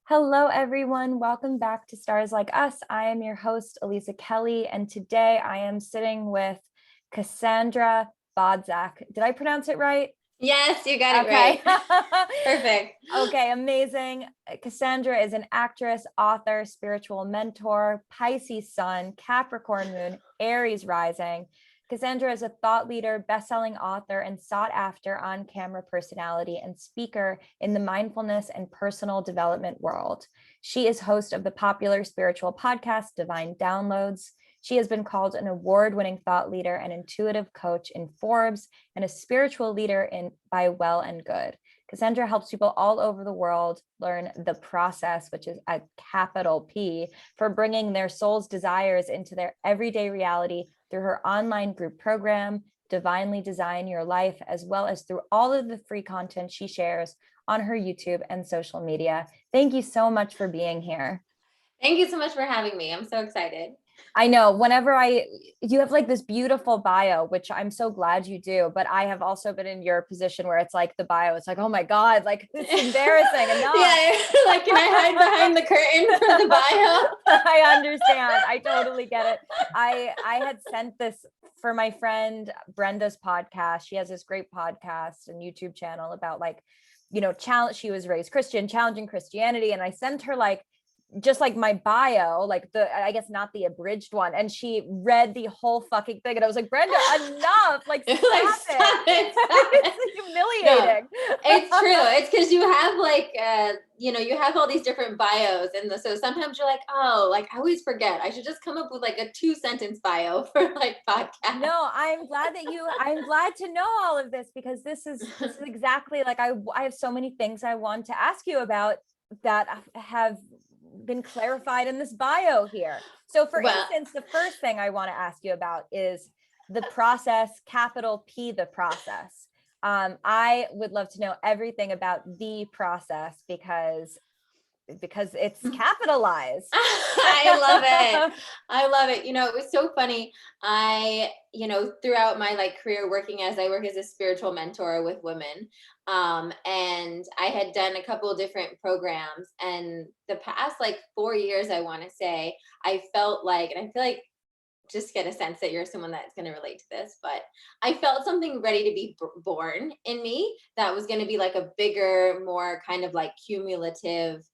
Hello, everyone. Welcome back to Stars Like Us. I am your host, Aliza Kelly, and today I am sitting with Cassandra Bodzak. Did I pronounce it right? Yes, you got it right. Perfect. Okay, amazing. Cassandra is an actress, author, spiritual mentor, Pisces Sun, Capricorn Moon, Aries Rising. Cassandra is a thought leader, best-selling author, and sought-after on-camera personality and speaker in the mindfulness and personal development world. She is host of the popular spiritual podcast, Divine Downloads. She has been called an award-winning thought leader and intuitive coach in Forbes and a spiritual leader by Well and Good. Cassandra helps people all over the world learn the process, which is a capital P, for bringing their soul's desires into their everyday reality through her online group program, Divinely Design Your Life, as well as through all of the free content she shares on her YouTube and social media. Thank you so much for being here. Thank you so much for having me. I'm so excited. I know you have like this beautiful bio, which I'm so glad you do, but I have also been in your position where it's like the bio, it's like, oh my God, like it's embarrassing enough. Yeah, like, can I hide behind the curtain for the bio? I understand. I totally get it. I had sent this for my friend Brenda's podcast. She has this great podcast and YouTube channel about challenge. She was raised Christian, challenging Christianity. And I sent her just like my bio, like I guess not the abridged one. And she read the whole fucking thing. And I was like, Brenda, enough. Like, stop it. It's humiliating. No, it's true. It's because you have you have all these different bios. And so sometimes you're like, oh, like I always forget. I should just come up with like a 2-sentence bio for like podcast. No, I'm glad to know all of this, because this is exactly like, I have so many things I want to ask you about that have been clarified in this bio here. So for instance, the first thing I want to ask you about is the process, capital P, the process. I would love to know everything about the process because it's capitalized. I love it. It was so funny. Throughout my career I work as a spiritual mentor with women. And I had done a couple of different programs, and the past 4 years, I want to say, I felt like, and I feel like, just get a sense that you're someone that's going to relate to this, but I felt something ready to be born in me that was going to be like a bigger, more kind of cumulative,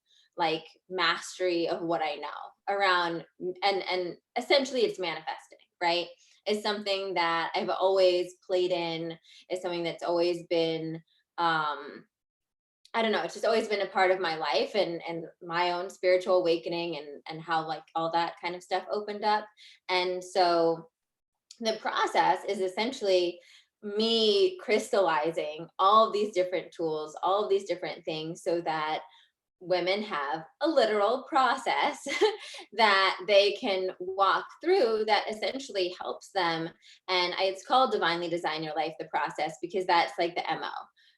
mastery of what I know around, and essentially it's manifesting, right? It's something that I've always played in. It's something that's always been, I don't know, it's just always been a part of my life and my own spiritual awakening and how all that kind of stuff opened up. And so the process is essentially me crystallizing all of these different tools, all of these different things, so that women have a literal process that they can walk through that essentially helps them. And it's called Divinely Design Your Life, the process, because that's the MO.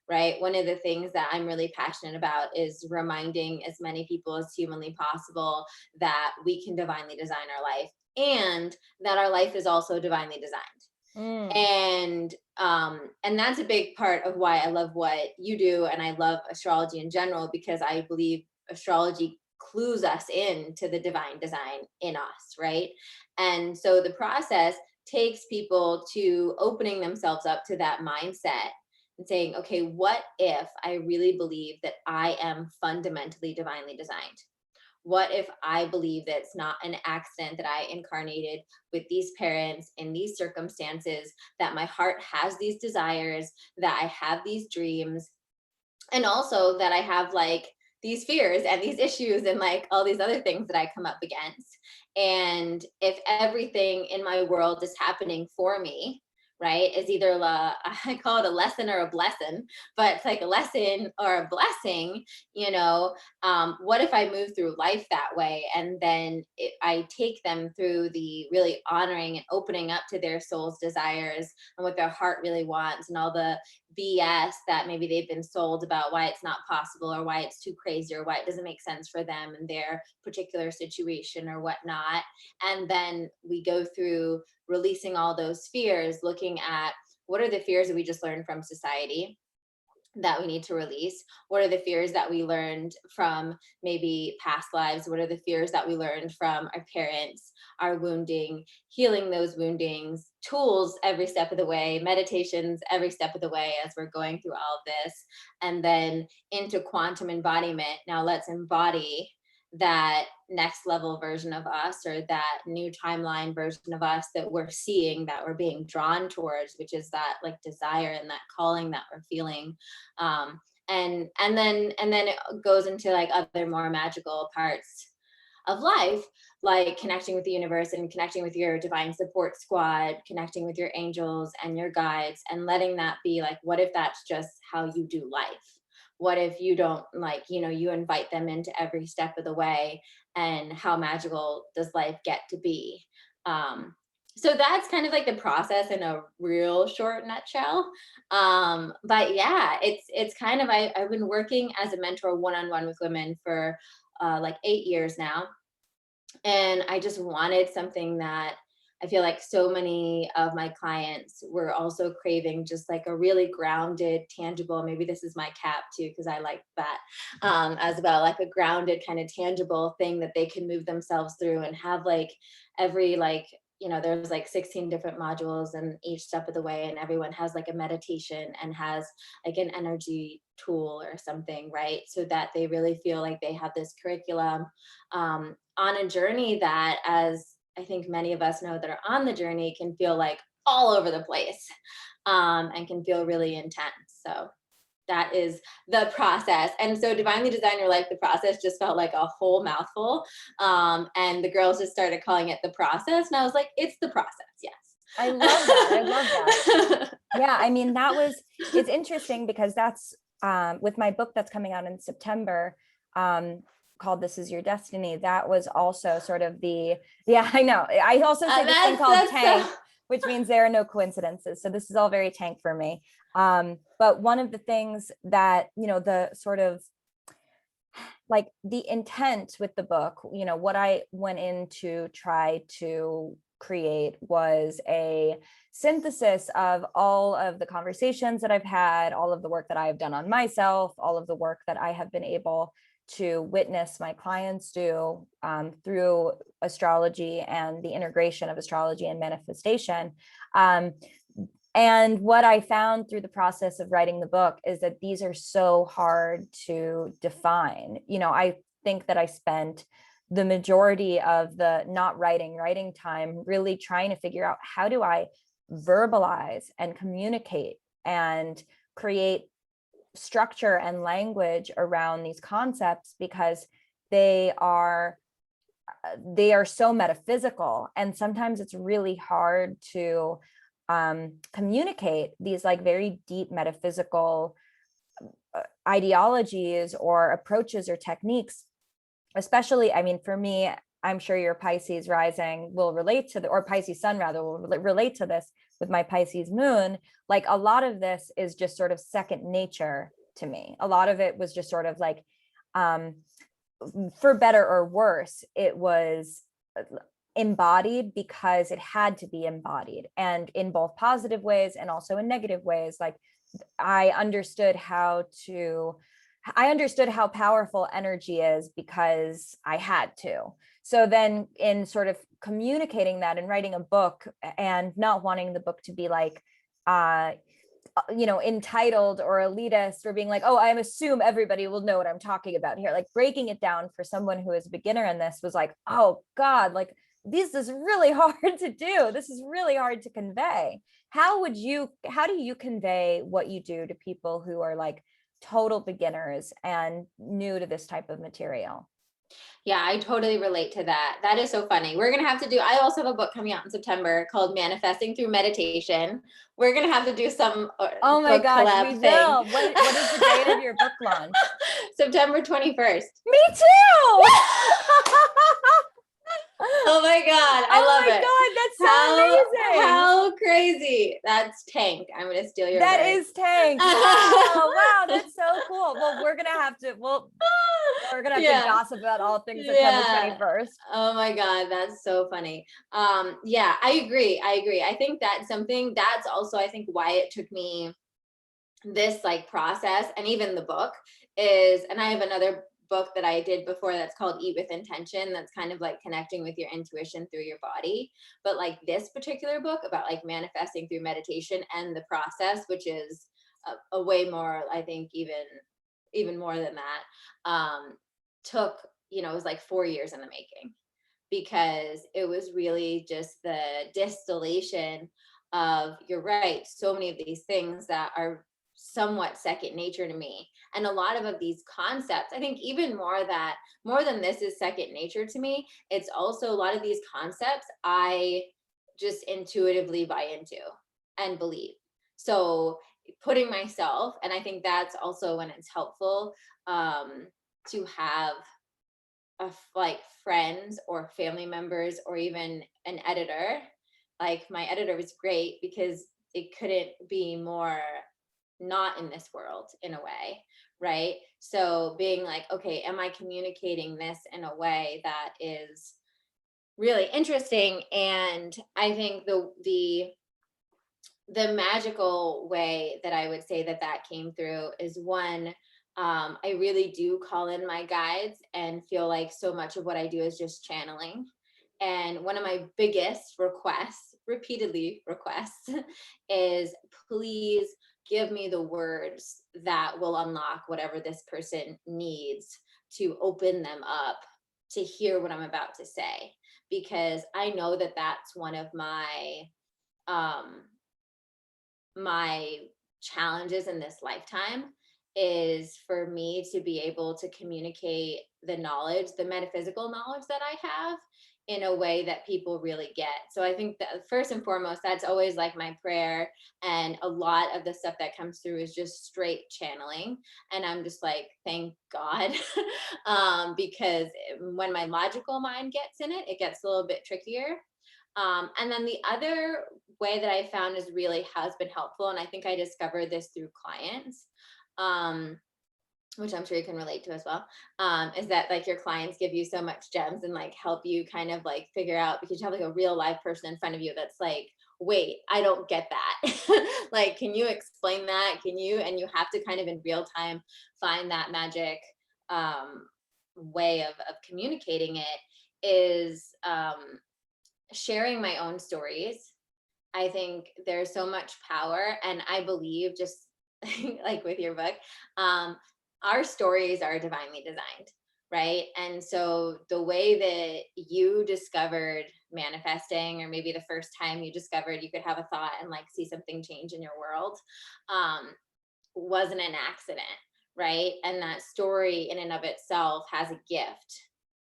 Right. One of the things that I'm really passionate about is reminding as many people as humanly possible that we can divinely design our life, and that our life is also divinely designed. And that's a big part of why I love what you do. And I love astrology in general, because I believe astrology clues us into the divine design in us. Right. And so the process takes people to opening themselves up to that mindset and saying, okay, what if I really believe that I am fundamentally divinely designed? What if I believe that it's not an accident that I incarnated with these parents in these circumstances, that my heart has these desires, that I have these dreams, and also that I have these fears and these issues and all these other things that I come up against. And if everything in my world is happening for me, right, is either I call it a lesson or a blessing, but it's a lesson or a blessing. What if I move through life that way, and then I take them through the really honoring and opening up to their soul's desires and what their heart really wants, and all the BS that maybe they've been sold about why it's not possible, or why it's too crazy, or why it doesn't make sense for them in their particular situation or whatnot. And then we go through releasing all those fears, looking at what are the fears that we just learned from society, that we need to release? What are the fears that we learned from maybe past lives? What are the fears that we learned from our parents, our wounding, healing those woundings, tools every step of the way, meditations every step of the way as we're going through all of this, and then into quantum embodiment. Now let's embody that next level version of us, or that new timeline version of us that we're seeing, that we're being drawn towards, which is that like desire and that calling that we're feeling. And then it goes into like other more magical parts of life, like connecting with the universe and connecting with your divine support squad, connecting with your angels and your guides, and letting that be like, what if that's just how you do life? What if you don't, like, you invite them into every step of the way, and how magical does life get to be? So that's kind of like the process in a real short nutshell. But yeah, it's kind of, I've been working as a mentor one-on-one with women for like 8 years now. And I just wanted something that I feel like so many of my clients were also craving, just like a really grounded, tangible, maybe this is my cap too, because I like that as well, like a grounded kind of tangible thing that they can move themselves through and have like every like, there's like 16 different modules and each step of the way, and everyone has like a meditation and has like an energy tool or something, right? So that they really feel like they have this curriculum on a journey that, as I think many of us know that are on the journey, can feel like all over the place, and can feel really intense. So that is the process. And so Divinely Design Your Life, the process just felt like a whole mouthful. And the girls just started calling it the process. And I was like, it's the process. Yes. I love that. I love that. Yeah. I mean, it's interesting because that's with my book that's coming out in September, called This Is Your Destiny. That was also sort of I know. I also say this thing called Tank, which means there are no coincidences. So this is all very Tank for me. But one of the things that, the sort of like the intent with the book, what I went in to try to create was a synthesis of all of the conversations that I've had, all of the work that I have done on myself, all of the work that I have been able to witness my clients do through astrology and the integration of astrology and manifestation. And what I found through the process of writing the book is that these are so hard to define. I think that I spent the majority of the not writing time really trying to figure out, how do I verbalize and communicate and create structure and language around these concepts, because they are so metaphysical, and sometimes it's really hard to communicate these like very deep metaphysical ideologies or approaches or techniques. Especially, I mean, for me, I'm sure your Pisces rising will relate to or Pisces sun rather will relate to this with my Pisces moon. Like a lot of this is just sort of second nature to me. A lot of it was just sort of like, for better or worse, it was embodied because it had to be embodied, and in both positive ways and also in negative ways. Like I understood how powerful energy is because I had to. So then in sort of communicating that and writing a book, and not wanting the book to be like entitled or elitist, or being like, oh, I assume everybody will know what I'm talking about here. Like breaking it down for someone who is a beginner in this was like, oh God, like this is really hard to do. This is really hard to convey. How do you convey what you do to people who are like total beginners and new to this type of material? Yeah, I totally relate to that. That is so funny. We're going to have to I also have a book coming out in September called Manifesting Through Meditation. We're going to have to do some oh my book gosh, collab we thing. will. What is the date of your book launch? September 21st. Me too. Oh my God, I love it. Oh my God, that's so amazing. How crazy. That's Tank. I'm going to steal your That word. is Tank. Wow, that's so cool. Well, we're going to have to gossip about all things September 21st. Oh my God, that's so funny. Yeah, I agree. I think that's something that's also, I think, why it took me this like process, and even the book is, and I have another book that I did before that's called Eat with Intention, that's kind of like connecting with your intuition through your body. But like this particular book about like manifesting through meditation and the process, which is a way more, I think, even more than that, took, you know, it was like 4 years in the making, because it was really just the distillation of, you're right, so many of these things that are somewhat second nature to me. And a lot of these concepts, I think even more than this is second nature to me, it's also a lot of these concepts I just intuitively buy into and believe. So putting myself, and I think that's also when it's helpful, to have like friends or family members or even an editor. Like my editor was great because it couldn't be more not in this world in a way, right? So being like, okay, am I communicating this in a way that is really interesting? And I think the magical way that I would say that that came through is, one, I really do call in my guides and feel like so much of what I do is just channeling. And one of my biggest requests, repeatedly requests, is please give me the words that will unlock whatever this person needs to open them up to hear what I'm about to say. Because I know that that's one of um, my challenges in this lifetime, is for me to be able to communicate the knowledge, the metaphysical knowledge that I have, in a way that people really get. So I think that first and foremost, that's always like my prayer. And a lot of the stuff that comes through is just straight channeling. And I'm just like, thank God. Because when my logical mind gets in it, it gets a little bit trickier. And then the other way that I found is really has been helpful, and I think I discovered this through clients, which I'm sure you can relate to as well, is that like your clients give you so much gems and like help you kind of like figure out, because you have like a real live person in front of you that's like, wait, I don't get that. Like, can you explain that? Can you? And you have to kind of in real time find that magic way of communicating it, is sharing my own stories. I think there's so much power, and I believe, just like with your book, our stories are divinely designed, right? And so the way that you discovered manifesting, or maybe the first time you discovered you could have a thought and like see something change in your world, wasn't an accident, right? And that story in and of itself has a gift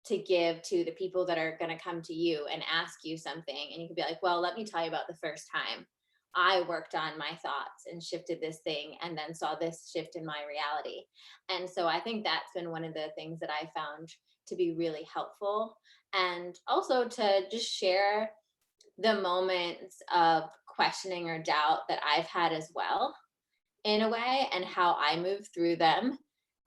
to give to the people that are going to come to you and ask you something. And you can be like, well, let me tell you about the first time I worked on my thoughts and shifted this thing, and then saw this shift in my reality. And so I think that's been one of the things that I found to be really helpful. And also to just share the moments of questioning or doubt that I've had as well, in a way, and how I move through them,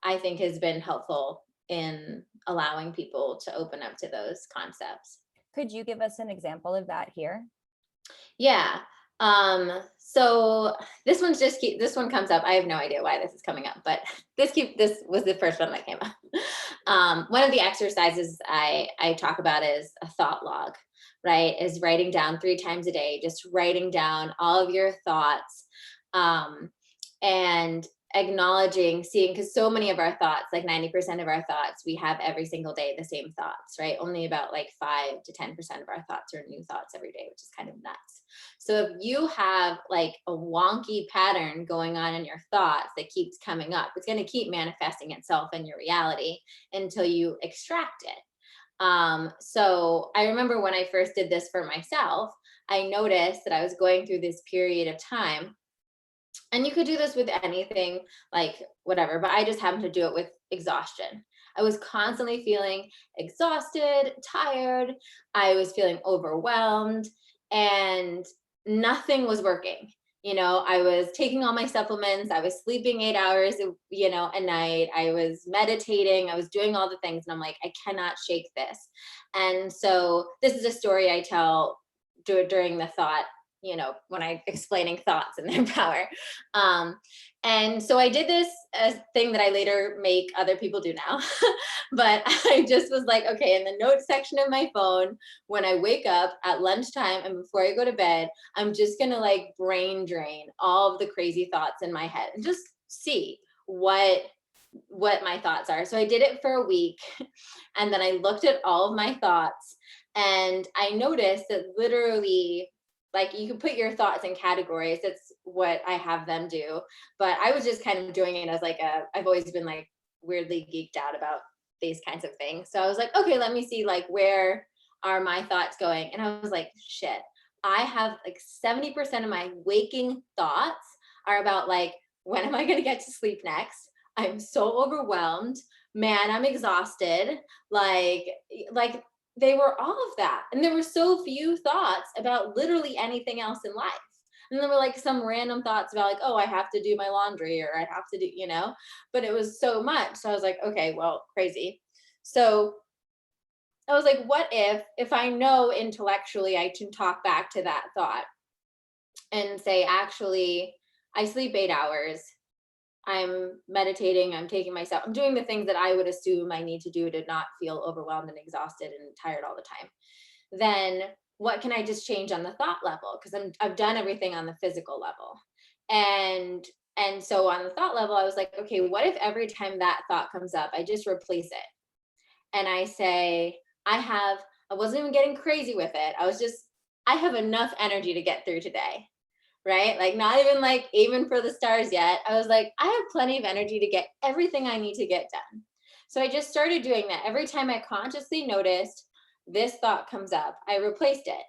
I think has been helpful in allowing people to open up to those concepts. Could you give us an example of that here? Yeah. So this one comes up. I have no idea why this is coming up, but this was the first one that came up. One of the exercises I talk about is a thought log, right? Is writing down 3 times a day, just writing down all of your thoughts, and acknowledging, seeing, because so many of our thoughts, like 90% of our thoughts, we have every single day the same thoughts, right? Only about like 5 to 10% of our thoughts are new thoughts every day, which is kind of nuts. So if you have like a wonky pattern going on in your thoughts that keeps coming up, it's going to keep manifesting itself in your reality until you extract it. So I remember when I first did this for myself, I noticed that I was going through this period of time. And you could do this with anything, like whatever, but I just happened to do it with exhaustion. I was constantly feeling exhausted, tired. I was feeling overwhelmed, and nothing was working. You know, I was taking all my supplements. I was sleeping 8 hours, a night. I was meditating. I was doing all the things. And I'm like, I cannot shake this. And so this is a story I tell during the thought, when I'm explaining thoughts and their power. And so I did this thing that I later make other people do now. But I just was like, okay, in the notes section of my phone, when I wake up at lunchtime and before I go to bed, I'm just going to like brain drain all of the crazy thoughts in my head and just see what my thoughts are. So I did it for a week and then I looked at all of my thoughts and I noticed that literally, like, you can put your thoughts in categories. That's what I have them do. But I was just kind of doing it as like I've always been like weirdly geeked out about these kinds of things. So I was like, okay, let me see like where are my thoughts going? And I was like, shit, I have like 70% of my waking thoughts are about like, when am I going to get to sleep next? I'm so overwhelmed. Man, I'm exhausted. Like they were all of that. And there were so few thoughts about literally anything else in life. And there were like some random thoughts about like, oh, I have to do my laundry or I have to do, but it was so much. So I was like, okay, well, crazy. So I was like, what if I know intellectually I can talk back to that thought and say, actually, I sleep 8 hours. I'm meditating, I'm doing the things that I would assume I need to do to not feel overwhelmed and exhausted and tired all the time. Then what can I just change on the thought level? Because I've done everything on the physical level. And so on the thought level, I was like, okay, what if every time that thought comes up, I just replace it? And I say, I wasn't even getting crazy with it. I have enough energy to get through today. Right? Like not even like even for the stars yet. I was like, I have plenty of energy to get everything I need to get done. So I just started doing that. Every time I consciously noticed this thought comes up, I replaced it.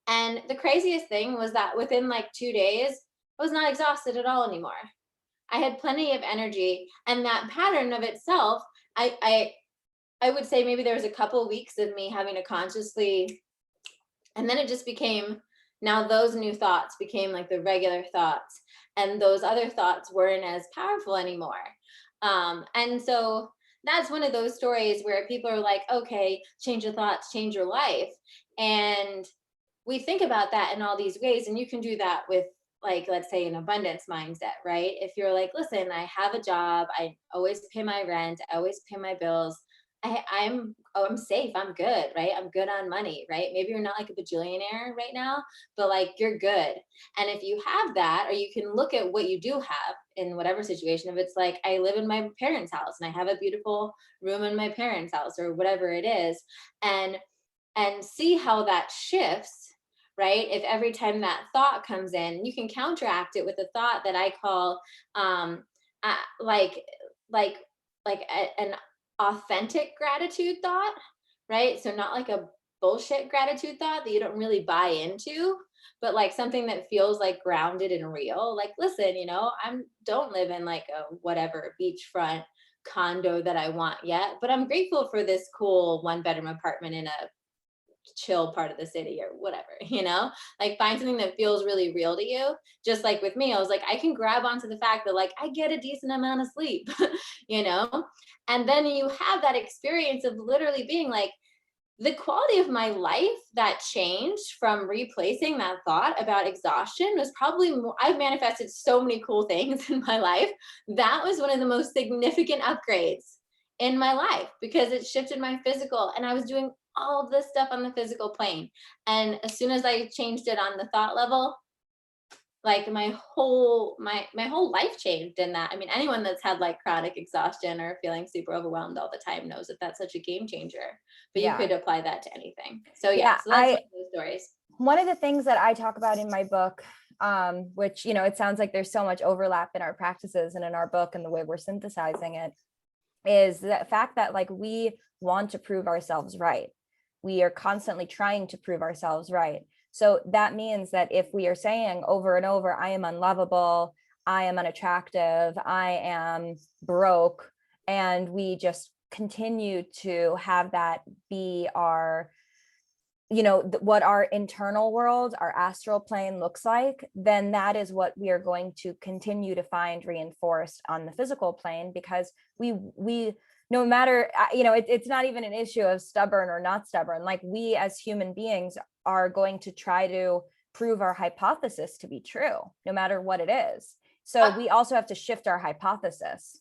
And the craziest thing was that within like 2 days, I was not exhausted at all anymore. I had plenty of energy. And that pattern of itself, I would say maybe there was a couple of weeks of me having to consciously, and then it just became, now those new thoughts became like the regular thoughts and those other thoughts weren't as powerful anymore. And so that's one of those stories where people are like, okay, change your thoughts, change your life. And we think about that in all these ways. And you can do that with like, let's say an abundance mindset, right? If you're like, listen, I have a job, I always pay my rent, I always pay my bills. I'm safe. I'm good, right? I'm good on money, right? Maybe you're not like a bajillionaire right now, but like you're good. And if you have that, or you can look at what you do have in whatever situation, if it's like, I live in my parents' house and I have a beautiful room in my parents' house or whatever it is, and see how that shifts, right? If every time that thought comes in, you can counteract it with a thought that I call like like an authentic gratitude thought, right? So not like a bullshit gratitude thought that you don't really buy into, but like something that feels like grounded and real. Like, listen, don't live in like a whatever beachfront condo that I want yet, but I'm grateful for this cool 1-bedroom apartment in a chill part of the city or whatever, like find something that feels really real to you. Just like with me, I was like, I can grab onto the fact that like I get a decent amount of sleep, and then you have that experience of literally being like, the quality of my life that changed from replacing that thought about exhaustion was probably more. I've manifested so many cool things in my life. That was one of the most significant upgrades in my life because it shifted my physical, and I was doing all of this stuff on the physical plane. And as soon as I changed it on the thought level, like my whole life changed in that. I mean, anyone that's had like chronic exhaustion or feeling super overwhelmed all the time knows that that's such a game changer. But you could apply that to anything. So Yeah, so that's one of those stories. One of the things that I talk about in my book, which, it sounds like there's so much overlap in our practices and in our book and the way we're synthesizing it, is the fact that like we want to prove ourselves right. We are constantly trying to prove ourselves right. So that means that if we are saying over and over, I am unlovable, I am unattractive, I am broke, and we just continue to have that be our, what our internal world, our astral plane looks like, then that is what we are going to continue to find reinforced on the physical plane, because we no matter, it's not even an issue of stubborn or not stubborn. Like we as human beings are going to try to prove our hypothesis to be true, no matter what it is. So we also have to shift our hypothesis.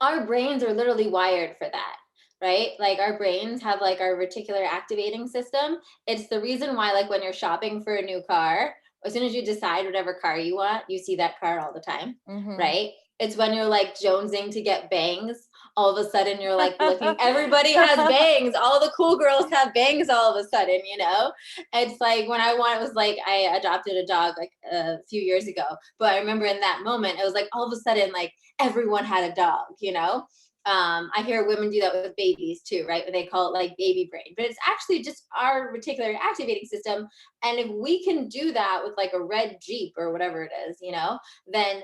Our brains are literally wired for that, right? Like our brains have like our reticular activating system. It's the reason why, like when you're shopping for a new car, as soon as you decide whatever car you want, you see that car all the time, right? It's when you're like jonesing to get bangs, all of a sudden you're like looking, everybody has bangs, all the cool girls have bangs all of a sudden, you know? It's like when it was like I adopted a dog like a few years ago, but I remember in that moment, it was like all of a sudden, like everyone had a dog, you know? I hear women do that with babies too, right? They call it like baby brain, but it's actually just our reticular activating system. And if we can do that with like a red Jeep or whatever it is, you know, then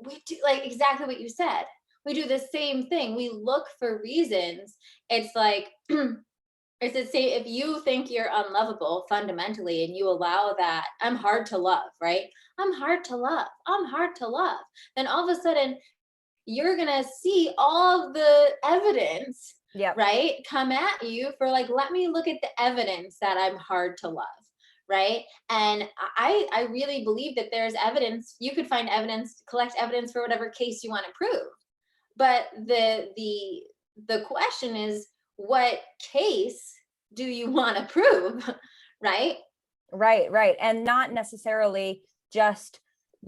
we do like exactly what you said. We do the same thing. We look for reasons. It's like, it's the same. If you think you're unlovable fundamentally and you allow that, I'm hard to love, right? I'm hard to love. I'm hard to love. Then all of a sudden, you're going to see all the evidence, right, come at you for like, let me look at the evidence that I'm hard to love, right? And I really believe that there's evidence. You could find evidence, collect evidence for whatever case you want to prove. But the question is, what case do you want to prove, right? Right. And not necessarily just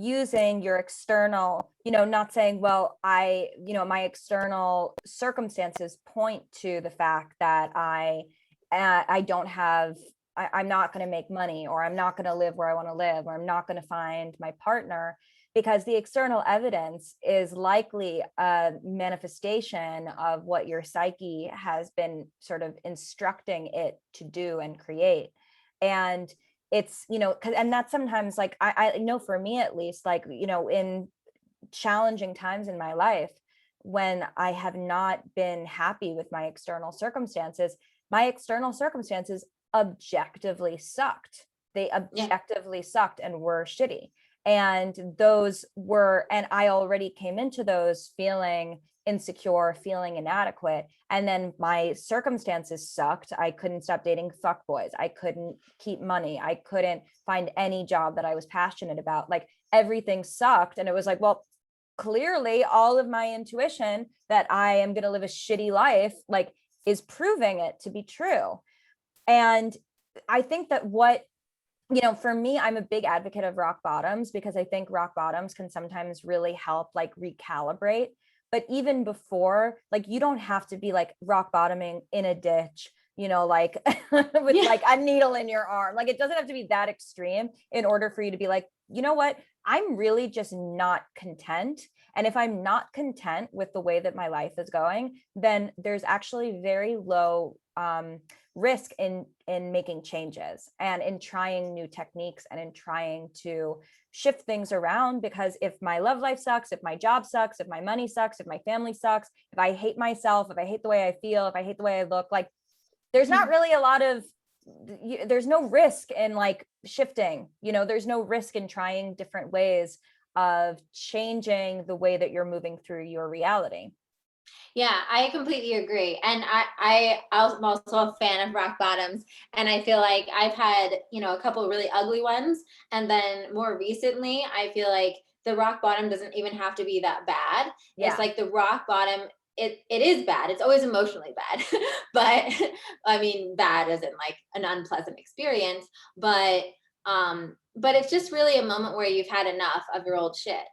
using your external, not saying, well, my external circumstances point to the fact that I don't have, I'm not going to make money, or I'm not going to live where I want to live, or I'm not going to find my partner, because the external evidence is likely a manifestation of what your psyche has been sort of instructing it to do and create. And it's, and that's sometimes like, I know for me at least, like, in challenging times in my life, when I have not been happy with my external circumstances objectively sucked. They objectively sucked and were shitty. And I already came into those feeling insecure, feeling inadequate. And then my circumstances sucked. I couldn't stop dating fuckboys. I couldn't keep money. I couldn't find any job that I was passionate about. Like everything sucked. And it was like, well, clearly all of my intuition that I am going to live a shitty life, like, is proving it to be true. And I think that for me, I'm a big advocate of rock bottoms, because I think rock bottoms can sometimes really help like recalibrate. But even before, like, you don't have to be like rock bottoming in a ditch, like with like a needle in your arm. Like, it doesn't have to be that extreme in order for you to be like, you know what, I'm really just not content. And if I'm not content with the way that my life is going, then there's actually very low risk in making changes and in trying new techniques and in trying to shift things around. Because if my love life sucks, if my job sucks, if my money sucks, if my family sucks, if I hate myself, if I hate the way I feel, if I hate the way I look, like, there's not really there's no risk in like shifting, there's no risk in trying different ways of changing the way that you're moving through your reality. Yeah, I completely agree. And I'm also a fan of rock bottoms. And I feel like I've had, a couple of really ugly ones. And then more recently, I feel like the rock bottom doesn't even have to be that bad. Yeah. It's like the rock bottom, it is bad. It's always emotionally bad. But I mean, bad as in like an unpleasant experience. But it's just really a moment where you've had enough of your old shit.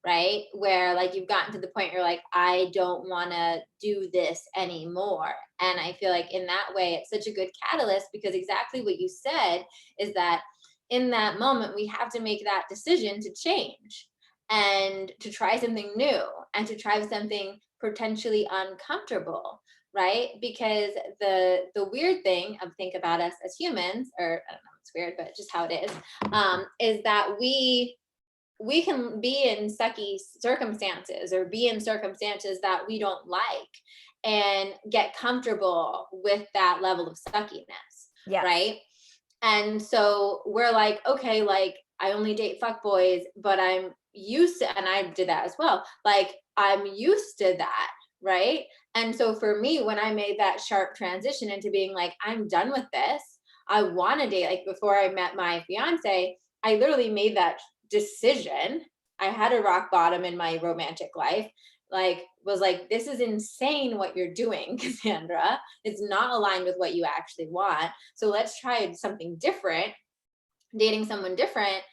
Right? Where like you've gotten to the point you're like, I don't want to do this anymore. And I feel like in that way, it's such a good catalyst, because exactly what you said is that in that moment, we have to make that decision to change and to try something new and to try something potentially uncomfortable. Right? Because the weird thing of think about us as humans, or I don't know, it's weird, but just how it is that we can be in sucky circumstances or be in circumstances that we don't like and get comfortable with that level of suckiness. Yes. Right. And so we're like, okay, like I only date fuckboys, but I'm used to, and I did that as well. Like I'm used to that. Right. And so for me, when I made that sharp transition into being like, I'm done with this, I want to date, like before I met my fiance, I literally made that decision I had a rock bottom in my romantic life, like was like, this is insane what you're doing, Cassandra. It's not aligned with what you actually want. So let's try something different, dating someone different,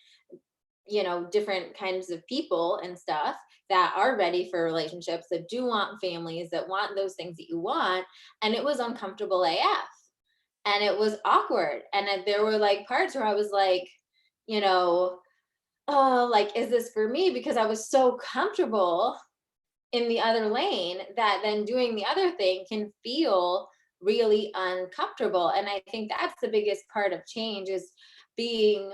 different kinds of people and stuff that are ready for relationships, that do want families, that want those things that you want. And it was uncomfortable AF. And it was awkward. And there were like parts where I was like, oh, like, is this for me? Because I was so comfortable in the other lane that then doing the other thing can feel really uncomfortable. And I think that's the biggest part of change, is being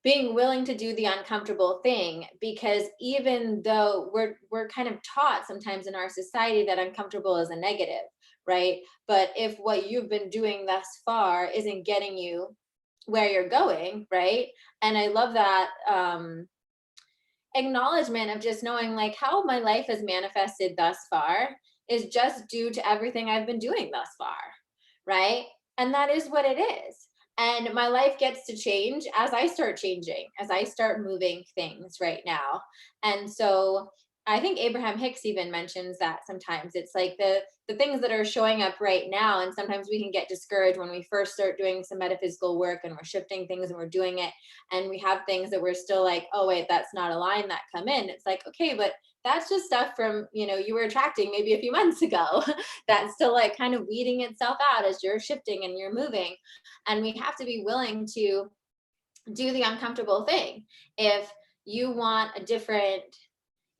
willing to do the uncomfortable thing. Because even though we're kind of taught sometimes in our society that uncomfortable is a negative, right? But if what you've been doing thus far isn't getting you where you're going, right? And I love that acknowledgement of just knowing like how my life has manifested thus far is just due to everything I've been doing thus far, right? And that is what it is. And my life gets to change as I start changing, as I start moving things right now. And so I think Abraham Hicks even mentions that sometimes it's like the things that are showing up right now. And sometimes we can get discouraged when we first start doing some metaphysical work and we're shifting things and we're doing it. And we have things that we're still like, oh, wait, that's not aligned, that come in. It's like, okay, but that's just stuff from, you were attracting maybe a few months ago. That's still like kind of weeding itself out as you're shifting and you're moving. And we have to be willing to do the uncomfortable thing. If you want a different,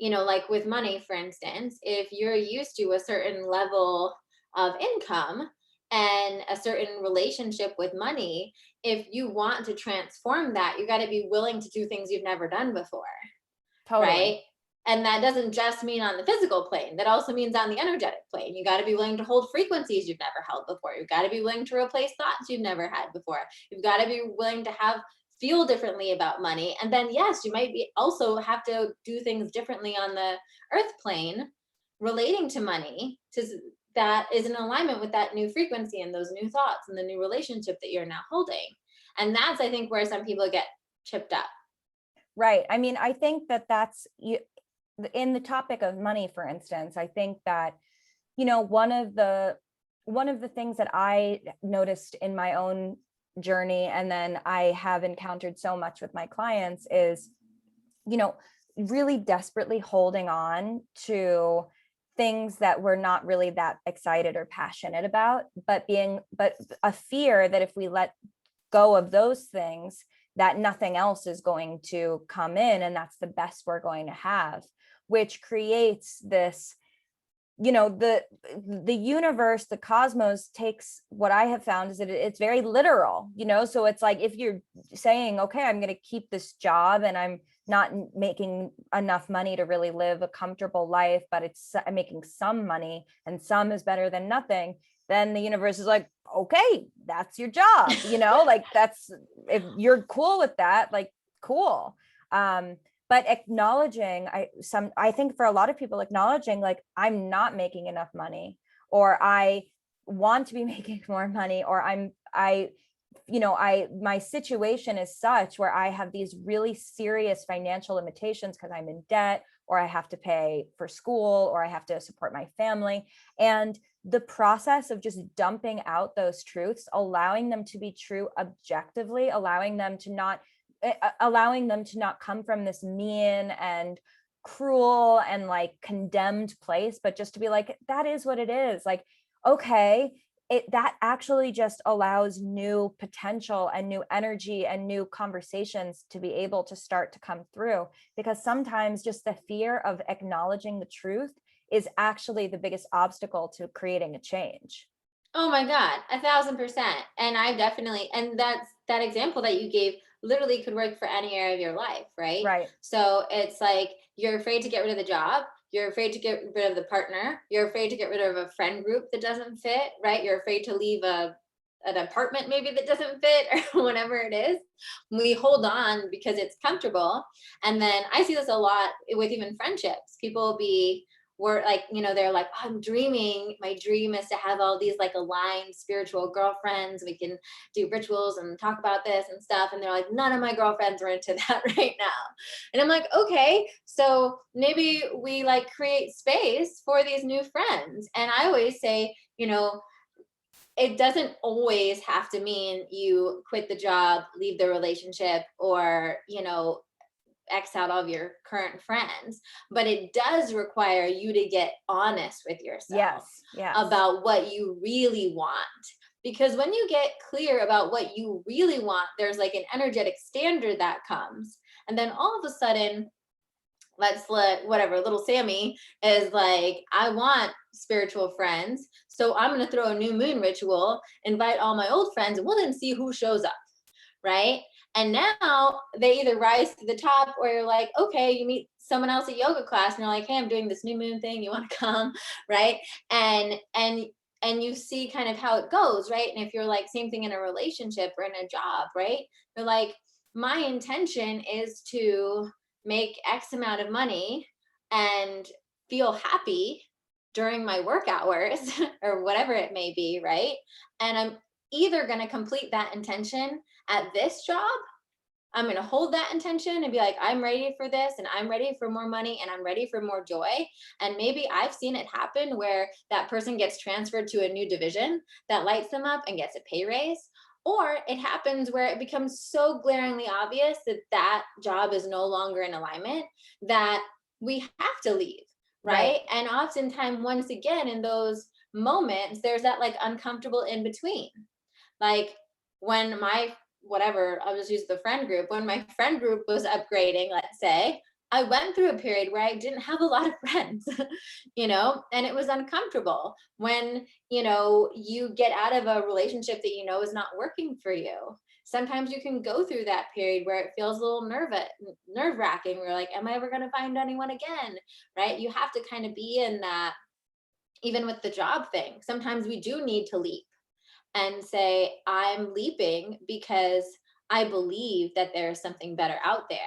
like with money, for instance, if you're used to a certain level of income and a certain relationship with money, if you want to transform that, you got to be willing to do things you've never done before. Totally. Right? And that doesn't just mean on the physical plane. That also means on the energetic plane. You got to be willing to hold frequencies you've never held before. You've got to be willing to replace thoughts you've never had before. You've got to be willing to feel differently about money. And then, yes, you might be also have to do things differently on the earth plane relating to money, that is in alignment with that new frequency and those new thoughts and the new relationship that you're now holding. And that's, I think, where some people get tripped up. Right. I mean, I think that's in the topic of money, for instance. I think that, one of the things that I noticed in my own journey, and then I have encountered so much with my clients, is, really desperately holding on to things that we're not really that excited or passionate about, but a fear that if we let go of those things, that nothing else is going to come in, and that's the best we're going to have, which creates this, the universe, the cosmos takes, what I have found is that it's very literal, so it's like, if you're saying, okay, I'm going to keep this job and I'm not making enough money to really live a comfortable life, but I'm making some money, and some is better than nothing, then the universe is like, okay, that's your job, like, that's, if you're cool with that, like, cool. But acknowledging, I think for a lot of people, acknowledging like, I'm not making enough money, or I want to be making more money, or my situation is such where I have these really serious financial limitations because I'm in debt, or I have to pay for school, or I have to support my family. And the process of just dumping out those truths, allowing them to be true objectively, allowing them to not come from this mean and cruel and like condemned place, but just to be like, that is what it is. Like, okay, that actually just allows new potential and new energy and new conversations to be able to start to come through. Because sometimes just the fear of acknowledging the truth is actually the biggest obstacle to creating a change. Oh my God, 1,000%. And I definitely, and that example that you gave literally could work for any area of your life, right? Right. So it's like, you're afraid to get rid of the job. You're afraid to get rid of the partner. You're afraid to get rid of a friend group that doesn't fit, right? You're afraid to leave an apartment maybe that doesn't fit, or whatever it is. We hold on because it's comfortable. And then I see this a lot with even friendships. People will be were like, they're like, oh, I'm dreaming. My dream is to have all these like aligned spiritual girlfriends. We can do rituals and talk about this and stuff. And they're like, none of my girlfriends are into that right now. And I'm like, okay, so maybe we like create space for these new friends. And I always say, it doesn't always have to mean you quit the job, leave the relationship, or, X out all of your current friends, but it does require you to get honest with yourself about what you really want. Because when you get clear about what you really want, there's like an energetic standard that comes. And then all of a sudden, whatever, little Sammy is like, I want spiritual friends. So I'm going to throw a new moon ritual, invite all my old friends, and we'll then see who shows up. Right. And now they either rise to the top, or you're like, okay, you meet someone else at yoga class and you're like, hey, I'm doing this new moon thing. You want to come? Right. And you see kind of how it goes. Right. And if you're like, same thing in a relationship or in a job, right. You're like, my intention is to make X amount of money and feel happy during my work hours or whatever it may be. Right. And I'm either going to complete that intention at this job. I'm going to hold that intention and be like, I'm ready for this, and I'm ready for more money, and I'm ready for more joy. And maybe I've seen it happen where that person gets transferred to a new division that lights them up and gets a pay raise. Or it happens where it becomes so glaringly obvious that that job is no longer in alignment that we have to leave. Right. And oftentimes, once again, in those moments, there's that like uncomfortable in between. Like when I'll just use the friend group. When my friend group was upgrading, let's say, I went through a period where I didn't have a lot of friends, and it was uncomfortable when, you get out of a relationship that is not working for you. Sometimes you can go through that period where it feels a little nerve-wracking. We're like, am I ever going to find anyone again? Right? You have to kind of be in that, even with the job thing. Sometimes we do need to leap and say, I'm leaping because I believe that there is something better out there.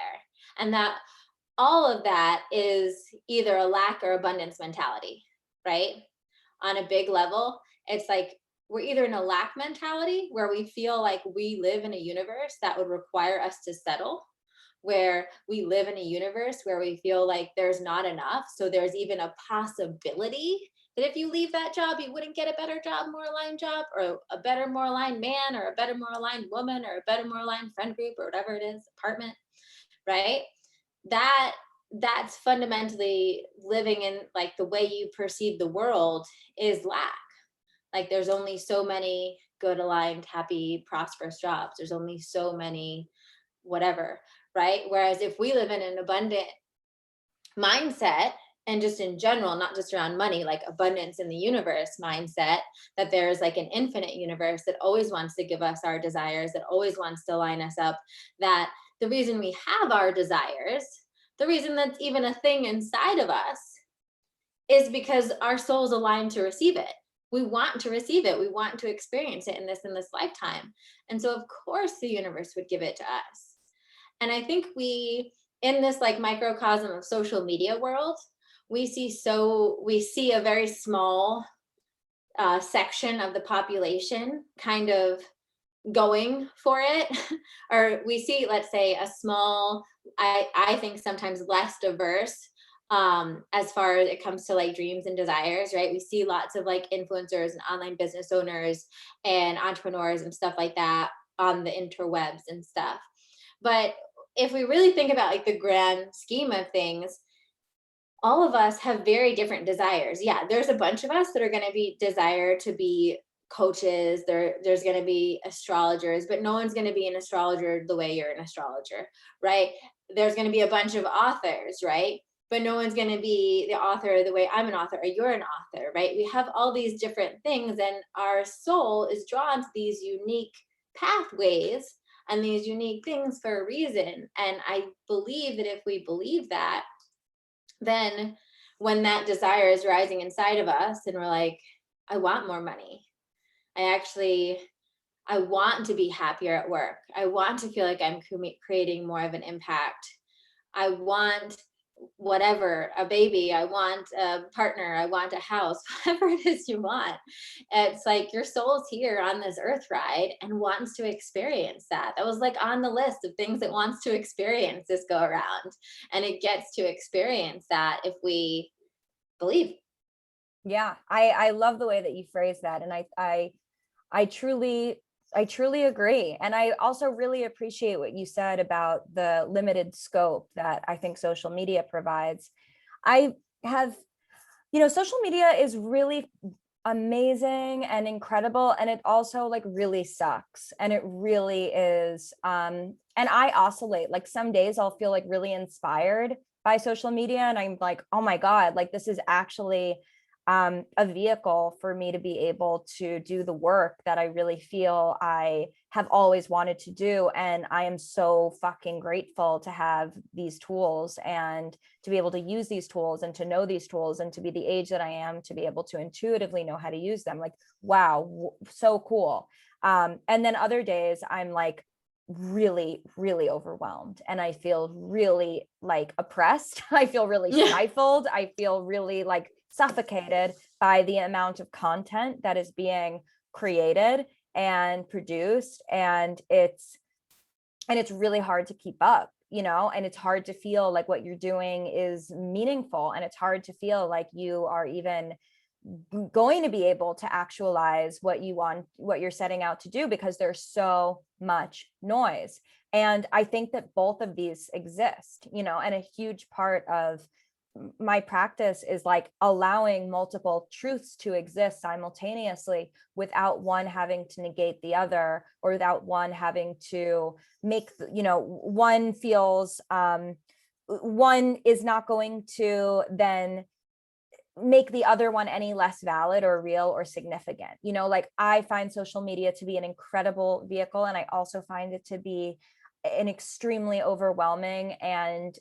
And that all of that is either a lack or abundance mentality, right? On a big level, it's like we're either in a lack mentality where we feel like we live in a universe that would require us to settle, where we live in a universe where we feel like there's not enough. So there's even a possibility that if you leave that job, you wouldn't get a better job, more aligned job, or a better, more aligned man, or a better, more aligned woman, or a better, more aligned friend group, or whatever it is, apartment, right? That's fundamentally living in like the way you perceive the world is lack. Like there's only so many good, aligned, happy, prosperous jobs. There's only so many whatever, right? Whereas if we live in an abundant mindset, and just in general, not just around money, like abundance in the universe mindset, that there's like an infinite universe that always wants to give us our desires, that always wants to line us up, that the reason we have our desires, the reason that's even a thing inside of us, is because our soul's aligned to receive it. We want to receive it. We want to experience it in this lifetime. And so of course the universe would give it to us. And I think in this like microcosm of social media world, we see a very small section of the population kind of going for it, or we see, let's say, a small, I think sometimes less diverse as far as it comes to like dreams and desires, right? We see lots of like influencers and online business owners and entrepreneurs and stuff like that on the interwebs and stuff. But if we really think about like the grand scheme of things, all of us have very different desires. Yeah, there's a bunch of us that are going to be desire to be coaches. There's going to be astrologers, but no one's going to be an astrologer the way you're an astrologer, right? There's going to be a bunch of authors, right? But no one's going to be the author the way I'm an author or you're an author, right? We have all these different things, and our soul is drawn to these unique pathways and these unique things for a reason. And I believe that if we believe that, then when that desire is rising inside of us and we're like, I want more money. I want to be happier at work. I want to feel like I'm creating more of an impact. I want whatever, a baby, I want a partner, I want a house, whatever it is you want. It's like your soul's here on this earth ride and wants to experience that. That was like on the list of things it wants to experience this go around. And it gets to experience that if we believe. Yeah, I love the way that you phrase that. And I truly agree. And I also really appreciate what you said about the limited scope that I think social media provides. I have, social media is really amazing and incredible, and it also like really sucks, and it really is, and I oscillate. Like some days I'll feel like really inspired by social media, and I'm like, oh my god, like this is actually a vehicle for me to be able to do the work that I really feel I have always wanted to do. And I am so fucking grateful to have these tools and to be able to use these tools and to know these tools and to be the age that I am, to be able to intuitively know how to use them. Like, wow, so cool. And then other days I'm like, really, really overwhelmed, and I feel really like oppressed. I feel really stifled. I feel really like suffocated by the amount of content that is being created and produced, and it's really hard to keep up, and it's hard to feel like what you're doing is meaningful, and it's hard to feel like you are even going to be able to actualize what you want, what you're setting out to do, because there's so much noise. And I think that both of these exist, and a huge part of my practice is like allowing multiple truths to exist simultaneously without one having to negate the other, or without one having to make, one feels, one is not going to then make the other one any less valid or real or significant. Like I find social media to be an incredible vehicle, and I also find it to be an extremely overwhelming and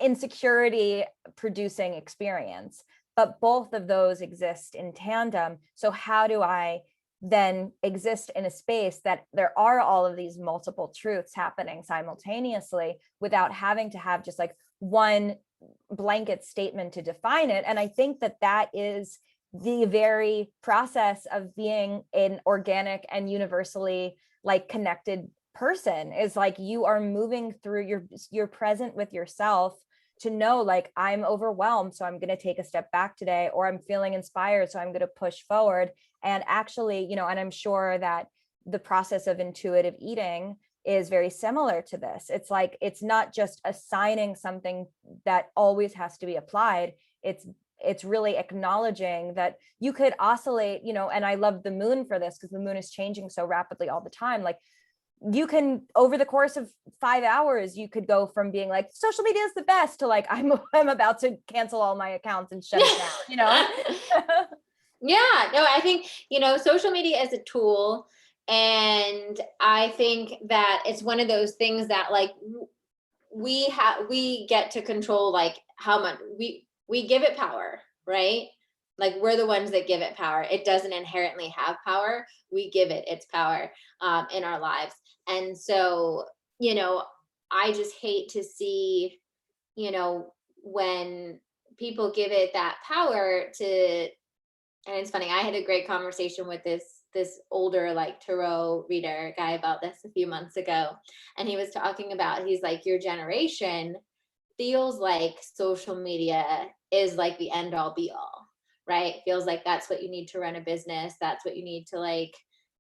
insecurity producing experience. But both of those exist in tandem. So how do I then exist in a space that there are all of these multiple truths happening simultaneously without having to have just like one blanket statement to define it? And I think that that is the very process of being an organic and universally like connected person, is like you are moving through, you're present with yourself to know like I'm overwhelmed, so I'm going to take a step back today, or I'm feeling inspired, so I'm going to push forward. And actually, and I'm sure that the process of intuitive eating is very similar to this. It's like it's not just assigning something that always has to be applied. It's really acknowledging that you could oscillate, and I love the moon for this, because the moon is changing so rapidly all the time. Like you can, over the course of 5 hours, you could go from being like social media is the best to like I'm about to cancel all my accounts and shut it down. Yeah, no, I think, social media is a tool. And I think that it's one of those things that like we get to control, like how much we give it power, right? Like we're the ones that give it power. It doesn't inherently have power. We give it its power in our lives. And so, I just hate to see, when people give it that power to. And it's funny, I had a great conversation with this older like tarot reader guy about this a few months ago. And he was talking about, he's like, your generation feels like social media is like the end all be all, right? Feels like that's what you need to run a business. That's what you need to like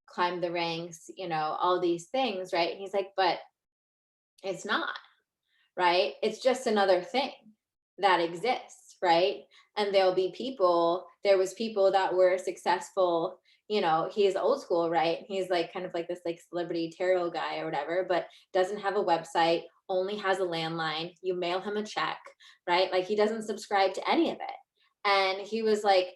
climb the ranks, all these things, right? And he's like, but it's not, right? It's just another thing that exists, right? And there was people that were successful, he is old school, right? He's like kind of like this like celebrity tarot guy or whatever, but doesn't have a website, only has a landline. You mail him a check, right? Like he doesn't subscribe to any of it. And he was like,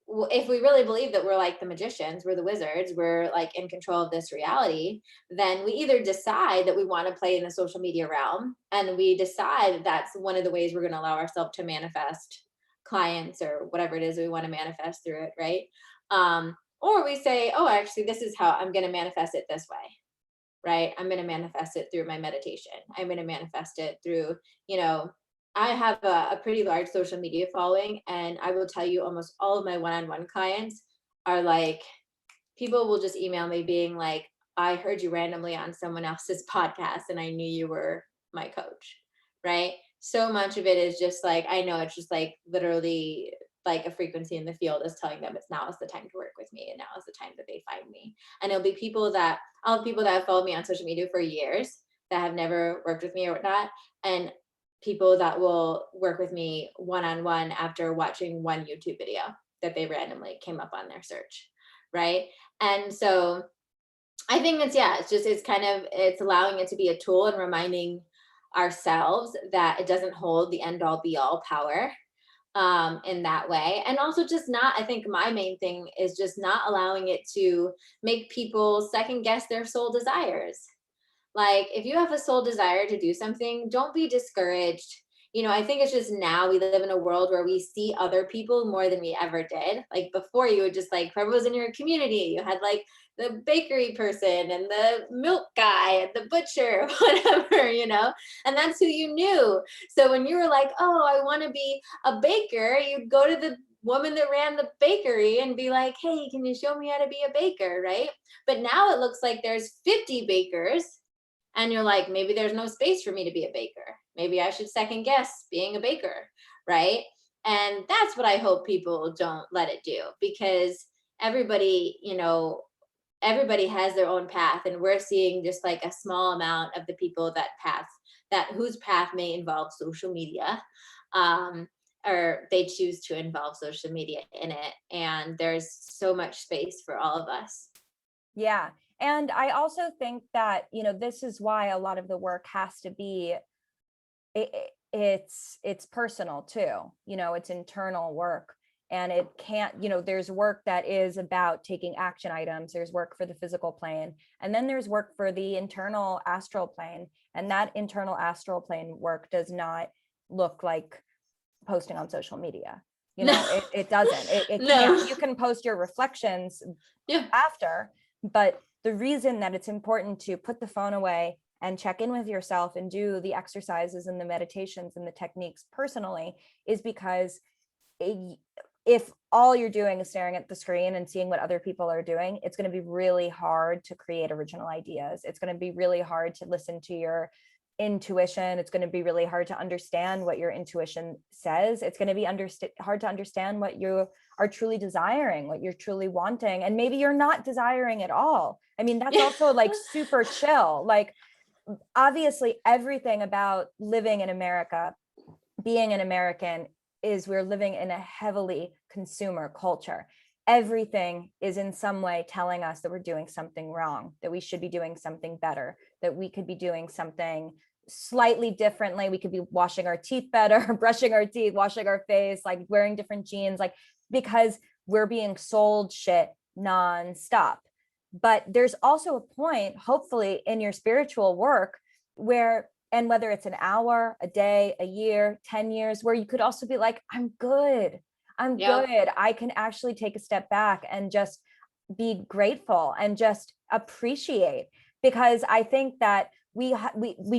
if we really believe that we're like the magicians, we're the wizards, we're like in control of this reality, then we either decide that we want to play in the social media realm, and we decide that's one of the ways we're going to allow ourselves to manifest clients or whatever it is we want to manifest through it, right? Or we say, oh, actually, this is how I'm going to manifest it this way, right? I'm going to manifest it through my meditation. I'm going to manifest it through, you know, I have a pretty large social media following, and I will tell you almost all of my one-on-one clients are like, people will just email me being like, I heard you randomly on someone else's podcast and I knew you were my coach, right? So much of it is just like, I know it's just like literally like a frequency in the field is telling them it's now is the time to work with me and now is the time that they find me. And it'll be people that, I'll have people that have followed me on social media for years that have never worked with me or whatnot. And people that will work with me one-on-one after watching one YouTube video that they randomly came up on their search, right? And so I think it's, yeah, it's just, it's kind of, it's allowing it to be a tool and reminding ourselves that it doesn't hold the end all be all power in that way. And also just not, I think my main thing is just not allowing it to make people second guess their soul desires. Like, if you have a soul desire to do something, don't be discouraged. You know, I think it's just now we live in a world where we see other people more than we ever did. Like before, you would just like, whoever was in your community, you had like the bakery person and the milk guy and the butcher, whatever, you know, and that's who you knew. So when you were like, oh, I want to be a baker, you'd go to the woman that ran the bakery and be like, hey, can you show me how to be a baker, right? But now it looks like there's 50 bakers and you're like, maybe there's no space for me to be a baker. Maybe I should second guess being a baker, right? And that's what I hope people don't let it do, because everybody, you know, everybody has their own path, and we're seeing just like a small amount of the people that whose path may involve social media, um, or they choose to involve social media in it. And there's so much space for all of us. Yeah. And I also think that, this is why a lot of the work has to be, it's personal too, it's internal work. And it can't, there's work that is about taking action items. There's work for the physical plane. And then there's work for the internal astral plane. And that internal astral plane work does not look like posting on social media. It doesn't. It No. can't. You can post your reflections after, but the reason that it's important to put the phone away and check in with yourself and do the exercises and the meditations and the techniques personally is because if all you're doing is staring at the screen and seeing what other people are doing, it's going to be really hard to create original ideas. It's going to be really hard to listen to your intuition. It's going to be really hard to understand what your intuition says. It's going to be hard to understand what you are truly desiring, what you're truly wanting. And maybe you're not desiring at all. I mean, that's also like super chill. Like, obviously, everything about living in America, being an American, is we're living in a heavily consumer culture. Everything is in some way telling us that we're doing something wrong, that we should be doing something better, that we could be doing something slightly differently. We could be washing our teeth better, brushing our teeth, washing our face, like wearing different jeans, like, because we're being sold shit nonstop. But there's also a point, hopefully, in your spiritual work where, and whether it's an hour, a day, a year, 10 years, where you could also be like, I'm good. Good. I can actually take a step back and just be grateful and just appreciate, because I think that we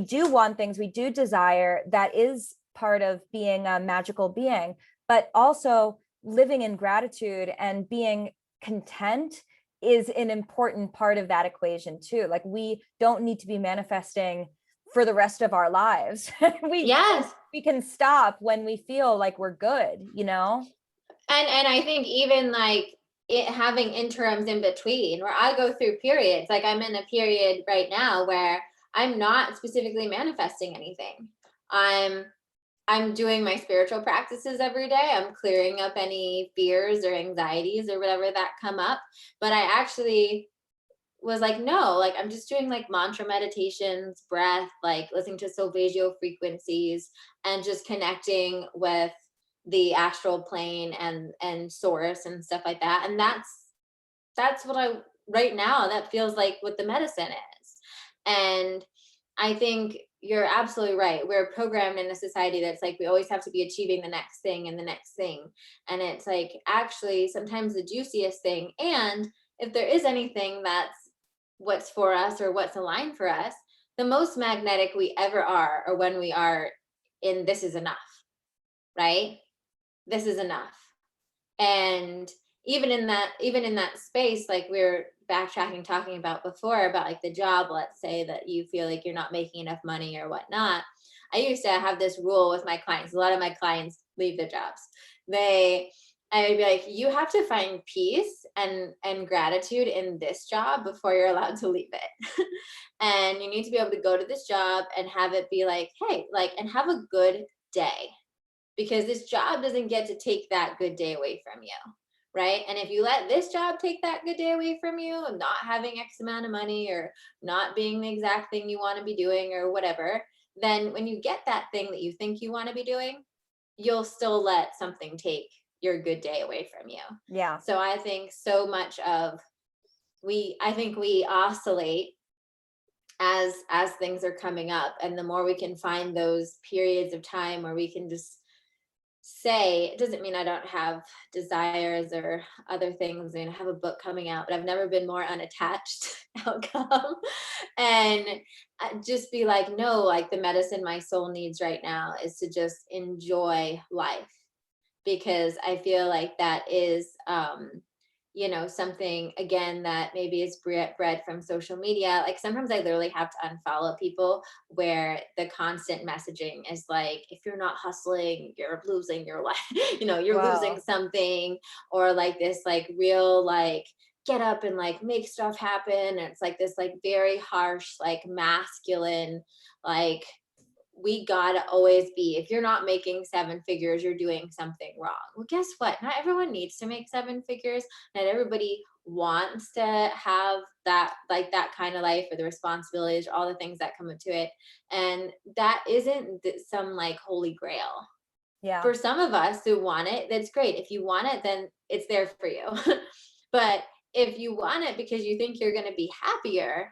do want things, we do desire. That is part of being a magical being, but also living in gratitude and being content is an important part of that equation too. Like, we don't need to be manifesting for the rest of our lives. we can stop when we feel like we're good, And I think even like it having interims in between, where I go through periods, like I'm in a period right now where I'm not specifically manifesting anything. I'm doing my spiritual practices every day. I'm clearing up any fears or anxieties or whatever that come up. But I actually was like, no, like I'm just doing like mantra meditations, breath, like listening to solfeggio frequencies and just connecting with the astral plane and source and stuff like that. And that's what I right now, that feels like what the medicine is. And I think you're absolutely right. We're programmed in a society that's like, we always have to be achieving the next thing and the next thing. And it's like, actually, sometimes the juiciest thing, and if there is anything that's what's for us or what's aligned for us, the most magnetic we ever are when we are in this is enough, right? This is enough. And even in that space, like we were backtracking, talking about before, about like the job, let's say that you feel like you're not making enough money or whatnot. I used to have this rule with my clients. A lot of my clients leave their jobs. I'd be like, you have to find peace and gratitude in this job before you're allowed to leave it. And you need to be able to go to this job and have it be like, hey, like, and have a good day, because this job doesn't get to take that good day away from you, right? And if you let this job take that good day away from you, and not having X amount of money or not being the exact thing you want to be doing or whatever, then when you get that thing that you think you want to be doing, you'll still let something take your good day away from you. Yeah. So I think so much of I think we oscillate as things are coming up, and the more we can find those periods of time where we can just say, it doesn't mean I don't have desires or other things. I mean, I have a book coming out, but I've never been more unattached outcome. And just be like, no, like the medicine my soul needs right now is to just enjoy life, because I feel like that is something, again, that maybe is bred from social media. Like sometimes I literally have to unfollow people where the constant messaging is like, if you're not hustling, you're losing your life, you're losing Wow. something, or like this, like real, like, get up and like make stuff happen. And it's like this, like very harsh, like masculine, like, we gotta always be, if you're not making seven figures, you're doing something wrong. Well, guess what? Not everyone needs to make seven figures. Not everybody wants to have that, like that kind of life, or the responsibilities, or all the things that come into it. And that isn't some like holy grail. Yeah. For some of us who want it, that's great. If you want it, then it's there for you. But if you want it because you think you're going to be happier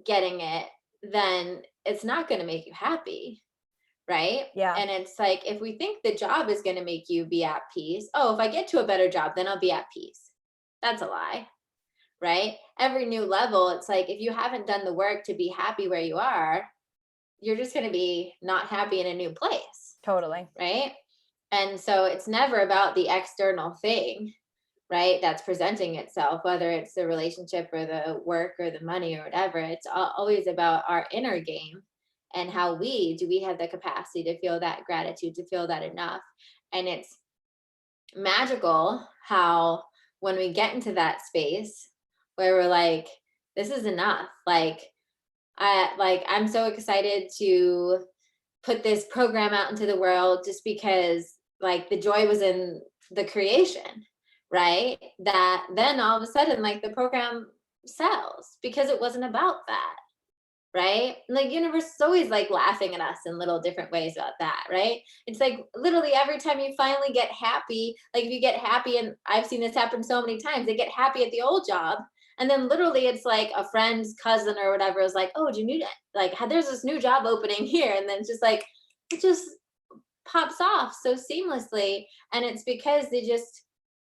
getting it, then it's not going to make you happy, right? Yeah. And it's like, if we think the job is going to make you be at peace, oh, if I get to a better job, then I'll be at peace. That's a lie, right? Every new level, it's like, if you haven't done the work to be happy where you are, you're just going to be not happy in a new place, Totally. right? And so it's never about the external thing, right, that's presenting itself, whether it's the relationship or the work or the money or whatever. It's always about our inner game, and how we have the capacity to feel that gratitude, to feel that enough. And it's magical how, when we get into that space where we're like, this is enough, I'm so excited to put this program out into the world, just because like the joy was in the creation, right? That then all of a sudden, like, the program sells because it wasn't about that, right? Like, universe is always like laughing at us in little different ways about that, right? It's like literally every time you finally get happy, like if you get happy, and I've seen this happen so many times, they get happy at the old job, and then literally it's like a friend's cousin or whatever is like, oh, do you need it? Like, there's this new job opening here. And then it's just like, it just pops off so seamlessly. And it's because they just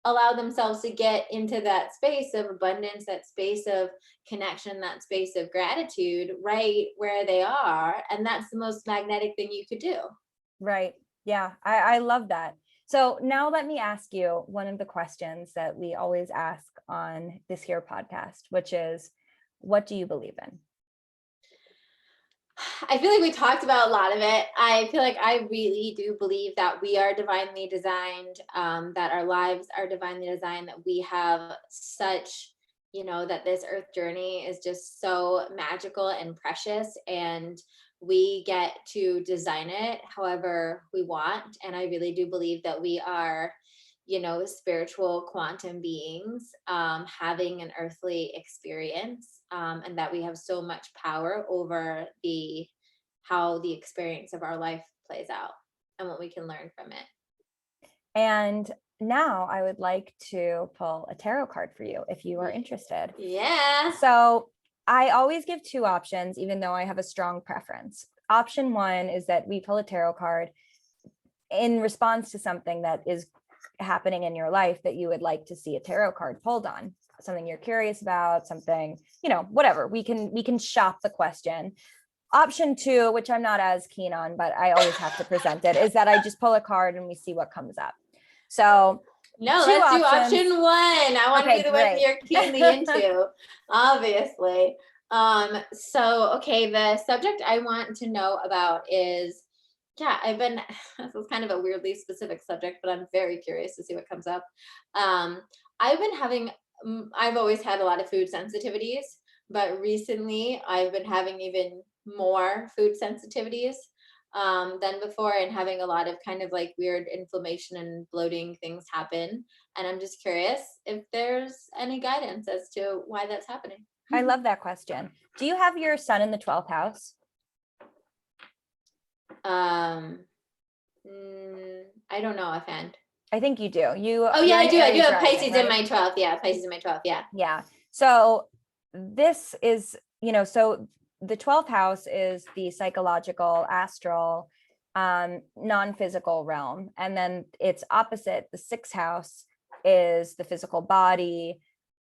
allow themselves to get into that space of abundance, that space of connection, that space of gratitude right where they are. And that's the most magnetic thing you could do. Right. Yeah. I love that. So now let me ask you one of the questions that we always ask on this here podcast, which is, what do you believe in? I feel like we talked about a lot of it. I feel like I really do believe that we are divinely designed, that our lives are divinely designed, that we have such, that this earth journey is just so magical and precious, and we get to design it however we want. And I really do believe that we are, spiritual quantum beings, having an earthly experience, and that we have so much power over how the experience of our life plays out and what we can learn from it. And now I would like to pull a tarot card for you if you are interested. Yeah. So I always give two options, even though I have a strong preference. Option one is that we pull a tarot card in response to something that is happening in your life that you would like to see a tarot card pulled on. something you're curious about, something, whatever. We can shop the question. Option 2, which I'm not as keen on, but I always have to present it, is that I just pull a card and we see what comes up. So no, 2 let's do options. option 1. I want to Okay, be the great. one you're keenly into, obviously. So, okay, the subject I want to know about is, this is kind of a weirdly specific subject, but I'm very curious to see what comes up. I've always had a lot of food sensitivities, but recently I've been having even more food sensitivities than before, and having a lot of kind of like weird inflammation and bloating things happen. And I'm just curious if there's any guidance as to why that's happening. I love that question. Do you have your sun in the 12th house? I don't know offhand. I think you do. I do. I do have Pisces in my 12th. Yeah, Pisces in my 12th. Yeah. Yeah. So this is, so the 12th house is the psychological, astral, non-physical realm. And then its opposite, the 6th house, is the physical body,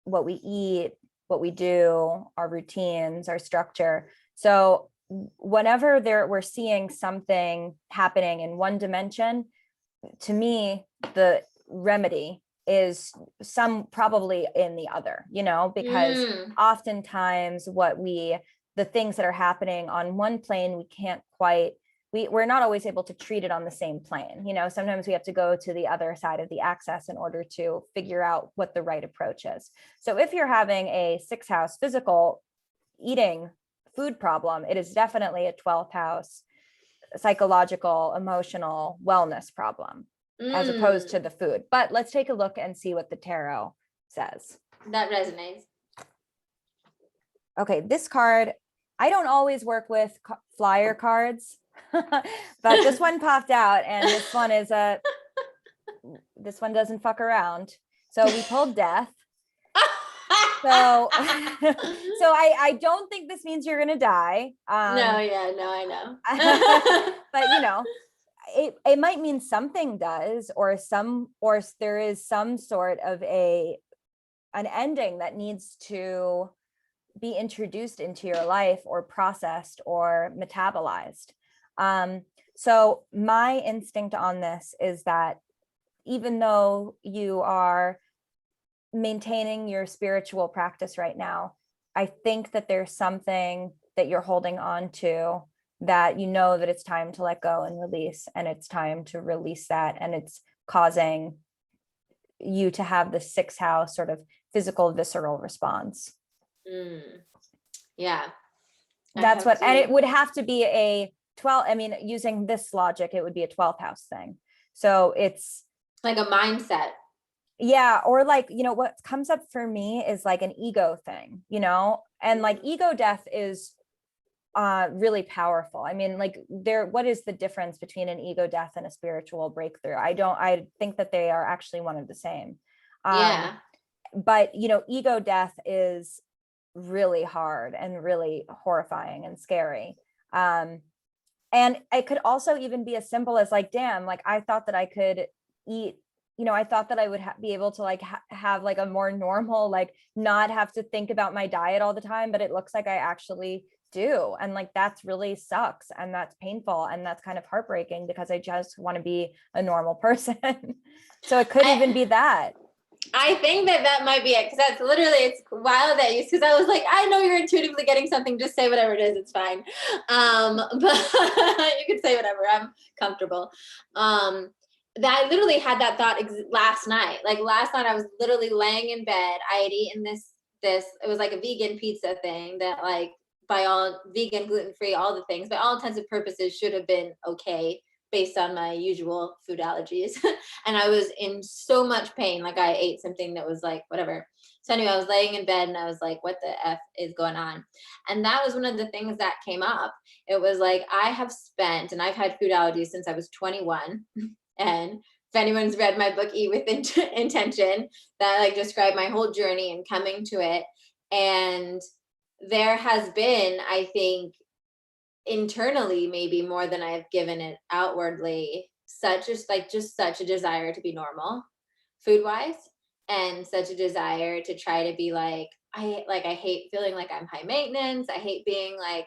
what we eat, what we do, our routines, our structure. So whenever we're seeing something happening in one dimension, to me, the remedy is probably in the other, because oftentimes the things that are happening on one plane, we can't quite, we're not always able to treat it on the same plane. Sometimes we have to go to the other side of the axis in order to figure out what the right approach is. So if you're having a 6th house physical eating food problem, it is definitely a 12th house psychological, emotional wellness problem, as opposed to the food. But let's take a look and see what the tarot says. That resonates. Okay, this card, I don't always work with flyer cards, but this one popped out, and this one doesn't fuck around. So we pulled death. So I don't think this means you're going to die. I know. But it might mean something does, or there is some sort of an ending that needs to be introduced into your life, or processed, or metabolized. So my instinct on this is that even though you are maintaining your spiritual practice right now, I think that there's something that you're holding on to, that that it's time to let go and release, and it's time to release that, and it's causing you to have the 6th house sort of physical, visceral response. Yeah. That's what, and it would have to be a 12. I mean, using this logic, it would be a 12th house thing. So it's like a mindset. Yeah. Or like, what comes up for me is like an ego thing, and like ego death is really powerful. I mean, like what is the difference between an ego death and a spiritual breakthrough? I think that they are actually one of the same. But ego death is really hard and really horrifying and scary. And it could also even be as simple as like, damn, like I thought that I could eat, I thought that I would be able to like have like a more normal, like not have to think about my diet all the time, but it looks like I actually do. And like, that's really sucks. And that's painful. And that's kind of heartbreaking, because I just want to be a normal person. So it could even be that. I think that might be it, because that's literally, it's wild that you, because I was like, I know you're intuitively getting something, just say whatever it is, it's fine. But you can say whatever, I'm comfortable. That I literally had that thought last night. Like last night I was literally laying in bed. I had eaten this, it was like a vegan pizza thing that like by all vegan, gluten-free, all the things, by all intents and purposes should have been okay based on my usual food allergies. And I was in so much pain. Like I ate something that was like, whatever. So anyway, I was laying in bed and I was like, what the F is going on? And that was one of the things that came up. It was like, I have spent, and I've had food allergies since I was 21. And if anyone's read my book, Eat with Intention, that like described my whole journey and coming to it. And there has been, I think, internally, maybe more than I've given it outwardly, such a desire to be normal food wise. and such a desire to try to be like, I hate feeling like I'm high maintenance. I hate being like,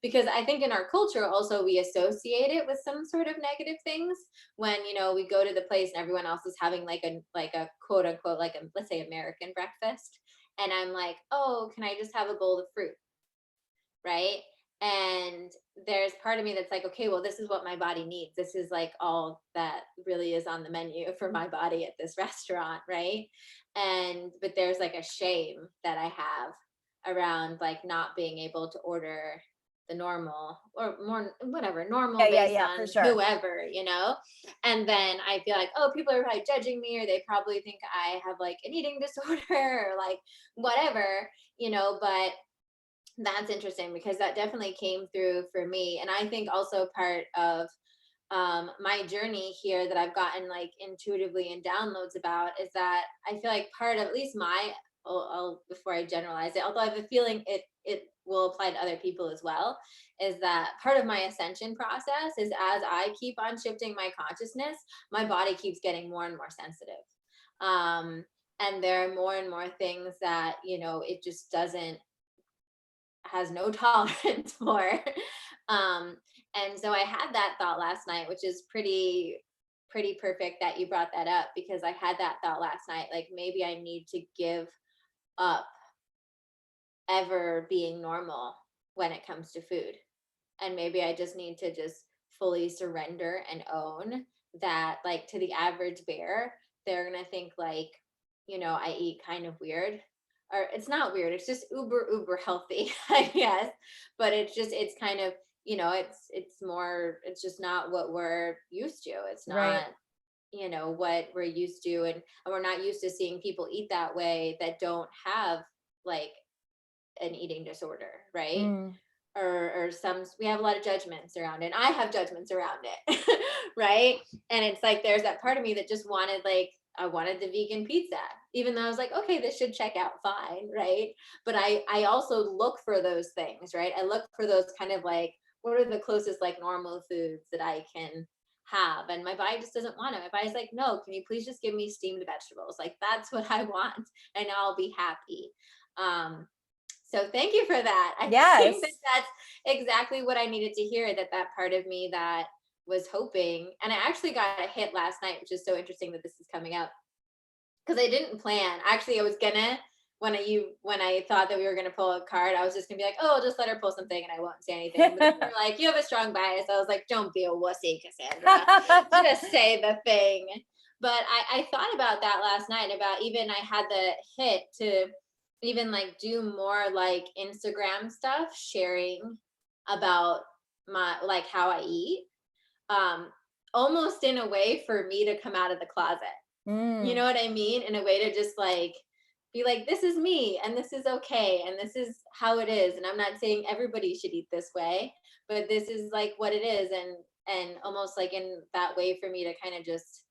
because I think in our culture also we associate it with some sort of negative things when, you know, we go to the place and everyone else is having like a quote unquote, like a, let's say, American breakfast. And I'm like, oh, can I just have a bowl of fruit? Right. And there's part of me that's like, okay, well, this is what my body needs. This is like all that really is on the menu for my body at this restaurant. Right. But there's like a shame that I have around like not being able to order the normal or more, whatever, normal based For on sure. whoever, you know? And then I feel like, oh, people are probably judging me, or they probably think I have like an eating disorder or like whatever, you know, but that's interesting because that definitely came through for me. And I think also part of my journey here that I've gotten like intuitively and downloads about is that I feel like part of at least my, before I generalize it, although I have a feeling it will apply to other people as well, is that part of my ascension process is as I keep on shifting my consciousness, my body keeps getting more and more sensitive. And there are more and more things that, you know, it just doesn't, has no tolerance for. um and so I had that thought last night, which is pretty perfect that you brought that up, because I had that thought last night, like maybe I need to give up ever being normal when it comes to food, and maybe I just need to just fully surrender and own that, like, to the average bear, they're gonna think like, you know, I eat kind of weird, or it's not weird, it's just uber healthy, I guess. But it's kind of, you know, it's more, it's just not what we're used to. It's Right. not, you know, what we're used to, and we're not used to seeing people eat that way that don't have like an eating disorder, right? Mm. Or some, we have a lot of judgments around it, and I have judgments around it. Right. And it's like there's that part of me that just wanted, like, I wanted the vegan pizza, even though I was like, okay, this should check out fine, right? But I also look for those things, right? I look for those kind of like, what are the closest like normal foods that I can have, and my body just doesn't want it. My body's like, no, can you please just give me steamed vegetables? Like, that's what I want, and I'll be happy. um so thank you for that. I think that Yes. that's exactly what I needed to hear, that that part of me that was hoping. And I actually got a hit last night, which is so interesting that this is coming up, because I didn't plan. Actually, I was gonna, when I thought that we were gonna pull a card, I was just gonna be like, oh, I'll just let her pull something and I won't say anything. But then you're like, you have a strong bias. I was like, don't be a wussy, Cassandra. Just say the thing. But I thought about that last night, about, even I had the hit to even like do more like Instagram stuff, sharing about my, like, how I eat, um almost in a way for me to come out of the closet. You Mm. know what I mean? In a way to just like be like, this is me and this is okay and this is how it is. And I'm not saying everybody should eat this way, but this is like what it is. And almost like in that way for me to kind of just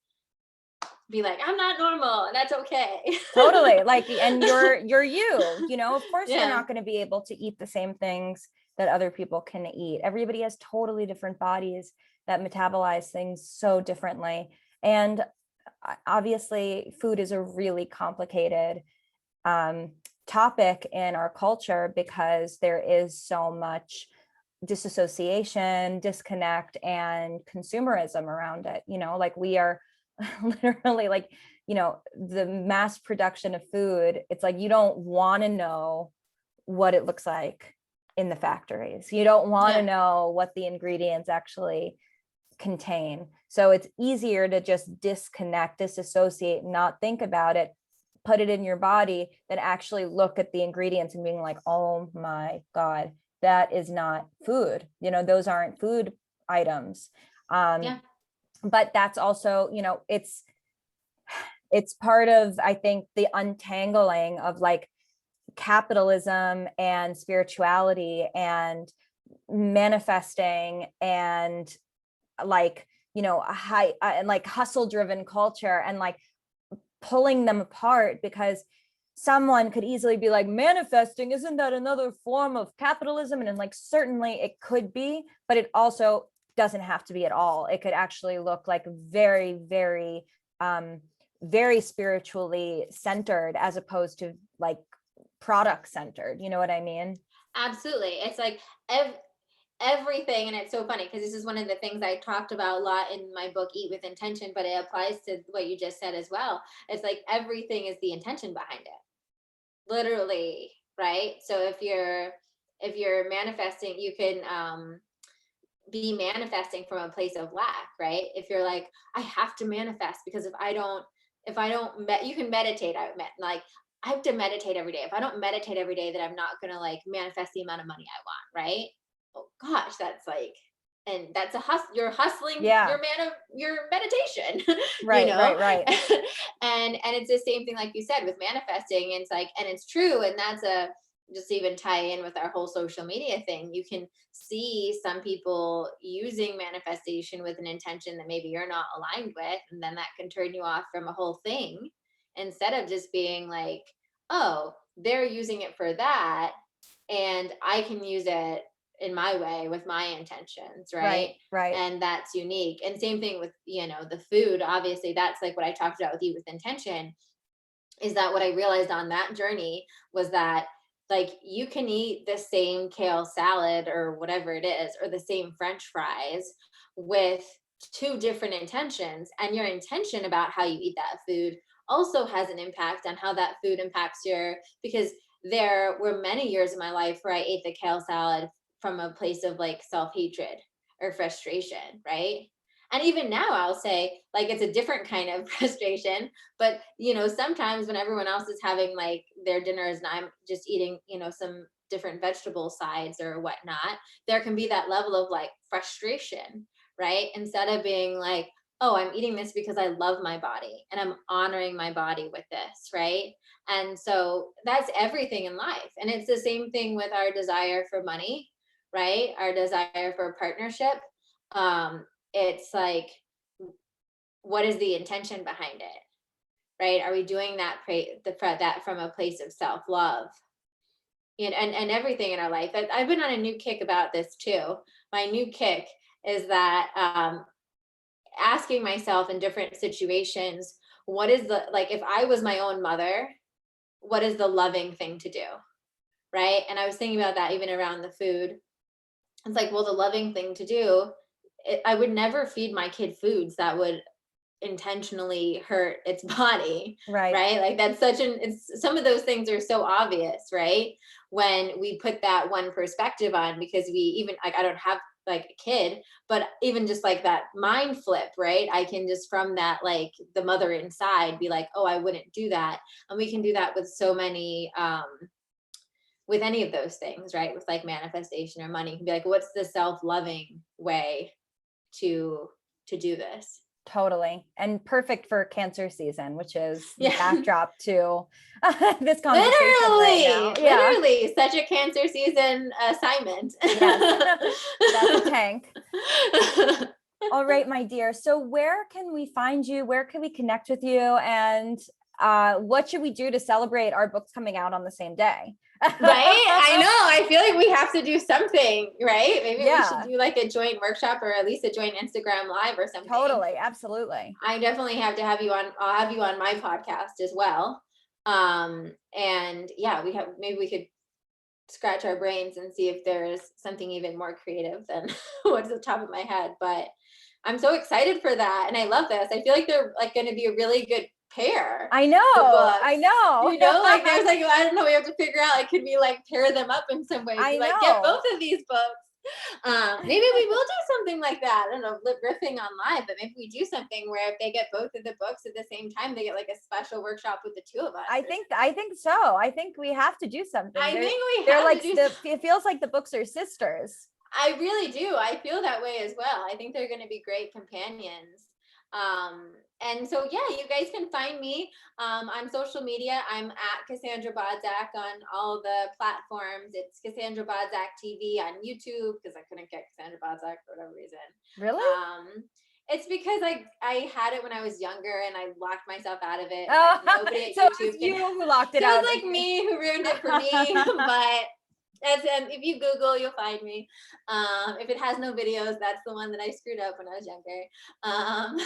be like, I'm not normal and that's okay. Totally. Like, and you're you know, of course you're Yeah. not going to be able to eat the same things that other people can eat. Everybody has totally different bodies that metabolize things so differently. And obviously food is a really complicated um, topic in our culture because there is so much disassociation, disconnect, and consumerism around it. You know, like we are literally like, you know, the mass production of food, it's like you don't want to know what it looks like in the factories. You don't want to Yeah. know what the ingredients actually contain. So it's easier to just disconnect, disassociate, not think about it, put it in your body, than actually look at the ingredients and being like, oh my God, that is not food. You know, those aren't food items. Yeah. But that's also, you know, it's part of, I think, the untangling of like capitalism and spirituality and manifesting and like, you know, a high and like hustle driven culture, and like pulling them apart, because someone could easily be like, manifesting, isn't that another form of capitalism? And then like, certainly it could be, but it also doesn't have to be at all. It could actually look like very, very very spiritually centered as opposed to like product centered. You know what I mean? Absolutely. It's like everything. And it's so funny because this is one of the things I talked about a lot in my book, Eat with Intention, but it applies to what you just said as well. It's like everything is the intention behind it. Literally, right? So if you're manifesting, you can be manifesting from a place of lack, right? If you're like, I have to manifest because if I don't, you can meditate. Like, I have to meditate every day. If I don't meditate every day, then I'm not going to like manifest the amount of money I want, right? Oh gosh, that's like, and that's you're hustling your meditation, Right, right. and it's the same thing, like you said, with manifesting. It's like, and it's true. And that's just even tie in with our whole social media thing. You can see some people using manifestation with an intention that maybe you're not aligned with. And then that can turn you off from a whole thing instead of just being like, oh, they're using it for that. And I can use it in my way with my intentions, right? Right. And that's unique. And same thing with, the food. Obviously, that's like what I talked about with Eat with Intention, is that what I realized on that journey was that, like, you can eat the same kale salad or whatever it is, or the same French fries with two different intentions. And your intention about how you eat that food also has an impact on how that food impacts because there were many years in my life where I ate the kale salad from a place of like self-hatred or frustration, right? And even now I'll say, like, it's a different kind of frustration, but sometimes when everyone else is having like their dinners and I'm just eating, some different vegetable sides or whatnot, there can be that level of like frustration, right? Instead of being like, oh, I'm eating this because I love my body and I'm honoring my body with this, right? And so that's everything in life. And it's the same thing with our desire for money, right? Our desire for a partnership. It's like, what is the intention behind it, right? Are we doing that from a place of self-love? And everything in our life. I've been on a new kick about this too. My new kick is that asking myself in different situations, what is if I was my own mother, what is the loving thing to do, right? And I was thinking about that even around the food. It's like, well, the loving thing to do, I would never feed my kid foods that would intentionally hurt its body, right? Like, that's some of those things are so obvious, right? When we put that one perspective on, because we even, like, I don't have like a kid, but even just like that mind flip, right? I can just, from that, like the mother inside, be like, oh, I wouldn't do that. And we can do that with so many, with any of those things, right? With like manifestation or money, you can be like, what's the self-loving way to do this? Totally. And perfect for Cancer season, which is the backdrop to this conversation. Literally such a Cancer season assignment. Yes. That's a tank. All right, my dear. So where can we find you? Where can we connect with you? And what should we do to celebrate our books coming out on the same day? Right? I know. I feel like we have to do something, right? Maybe we should do like a joint workshop, or at least a joint Instagram live or something. Totally. Absolutely. I definitely have to have you on. I'll have you on my podcast as well. And yeah, maybe we could scratch our brains and see if there's something even more creative than what's at the top of my head. But I'm so excited for that. And I love this. I feel like they're like going to be a really good pair. I know. Like there's like, I don't know, we have to figure out, like, could we like pair them up in some way? Like, get both of these books. Maybe we will do something like that. I don't know, riffing on live, but maybe we do something where if they get both of the books at the same time, they get like a special workshop with the two of us. I think so. I think we have to do something. It feels like the books are sisters. I really do. I feel that way as well. I think they're going to be great companions. And so, yeah, you guys can find me on social media. I'm at Cassandra Bodzak on all the platforms. It's Cassandra Bodzak TV on YouTube, because I couldn't get Cassandra Bodzak for whatever reason. Really? It's because I had it when I was younger and I locked myself out of it. Oh, nobody at YouTube. You who locked it out. It was like me who ruined it for me. But And if you Google, you'll find me. If it has no videos, that's the one that I screwed up when I was younger. Um,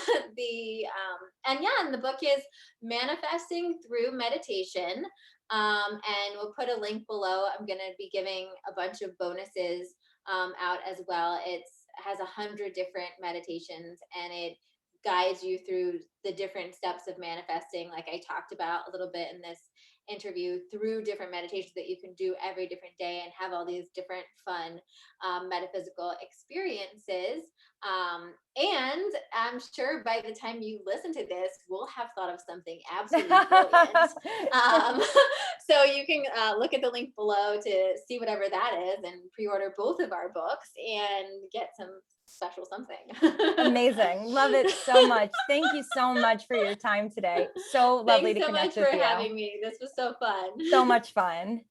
and yeah, and the book is Manifesting Through Meditation. And we'll put a link below. I'm gonna be giving a bunch of bonuses out as well. It has 100 different meditations, and it guides you through the different steps of manifesting, like I talked about a little bit in this interview, through different meditations that you can do every different day and have all these different fun metaphysical experiences. And I'm sure by the time you listen to this, we'll have thought of something absolutely brilliant. Um, so you can look at the link below to see whatever that is and pre-order both of our books and get some special something. Amazing. Love it so much. Thank you so much for your time today. So lovely Thanks to so much connect for with you. having me. This was so fun. So much fun.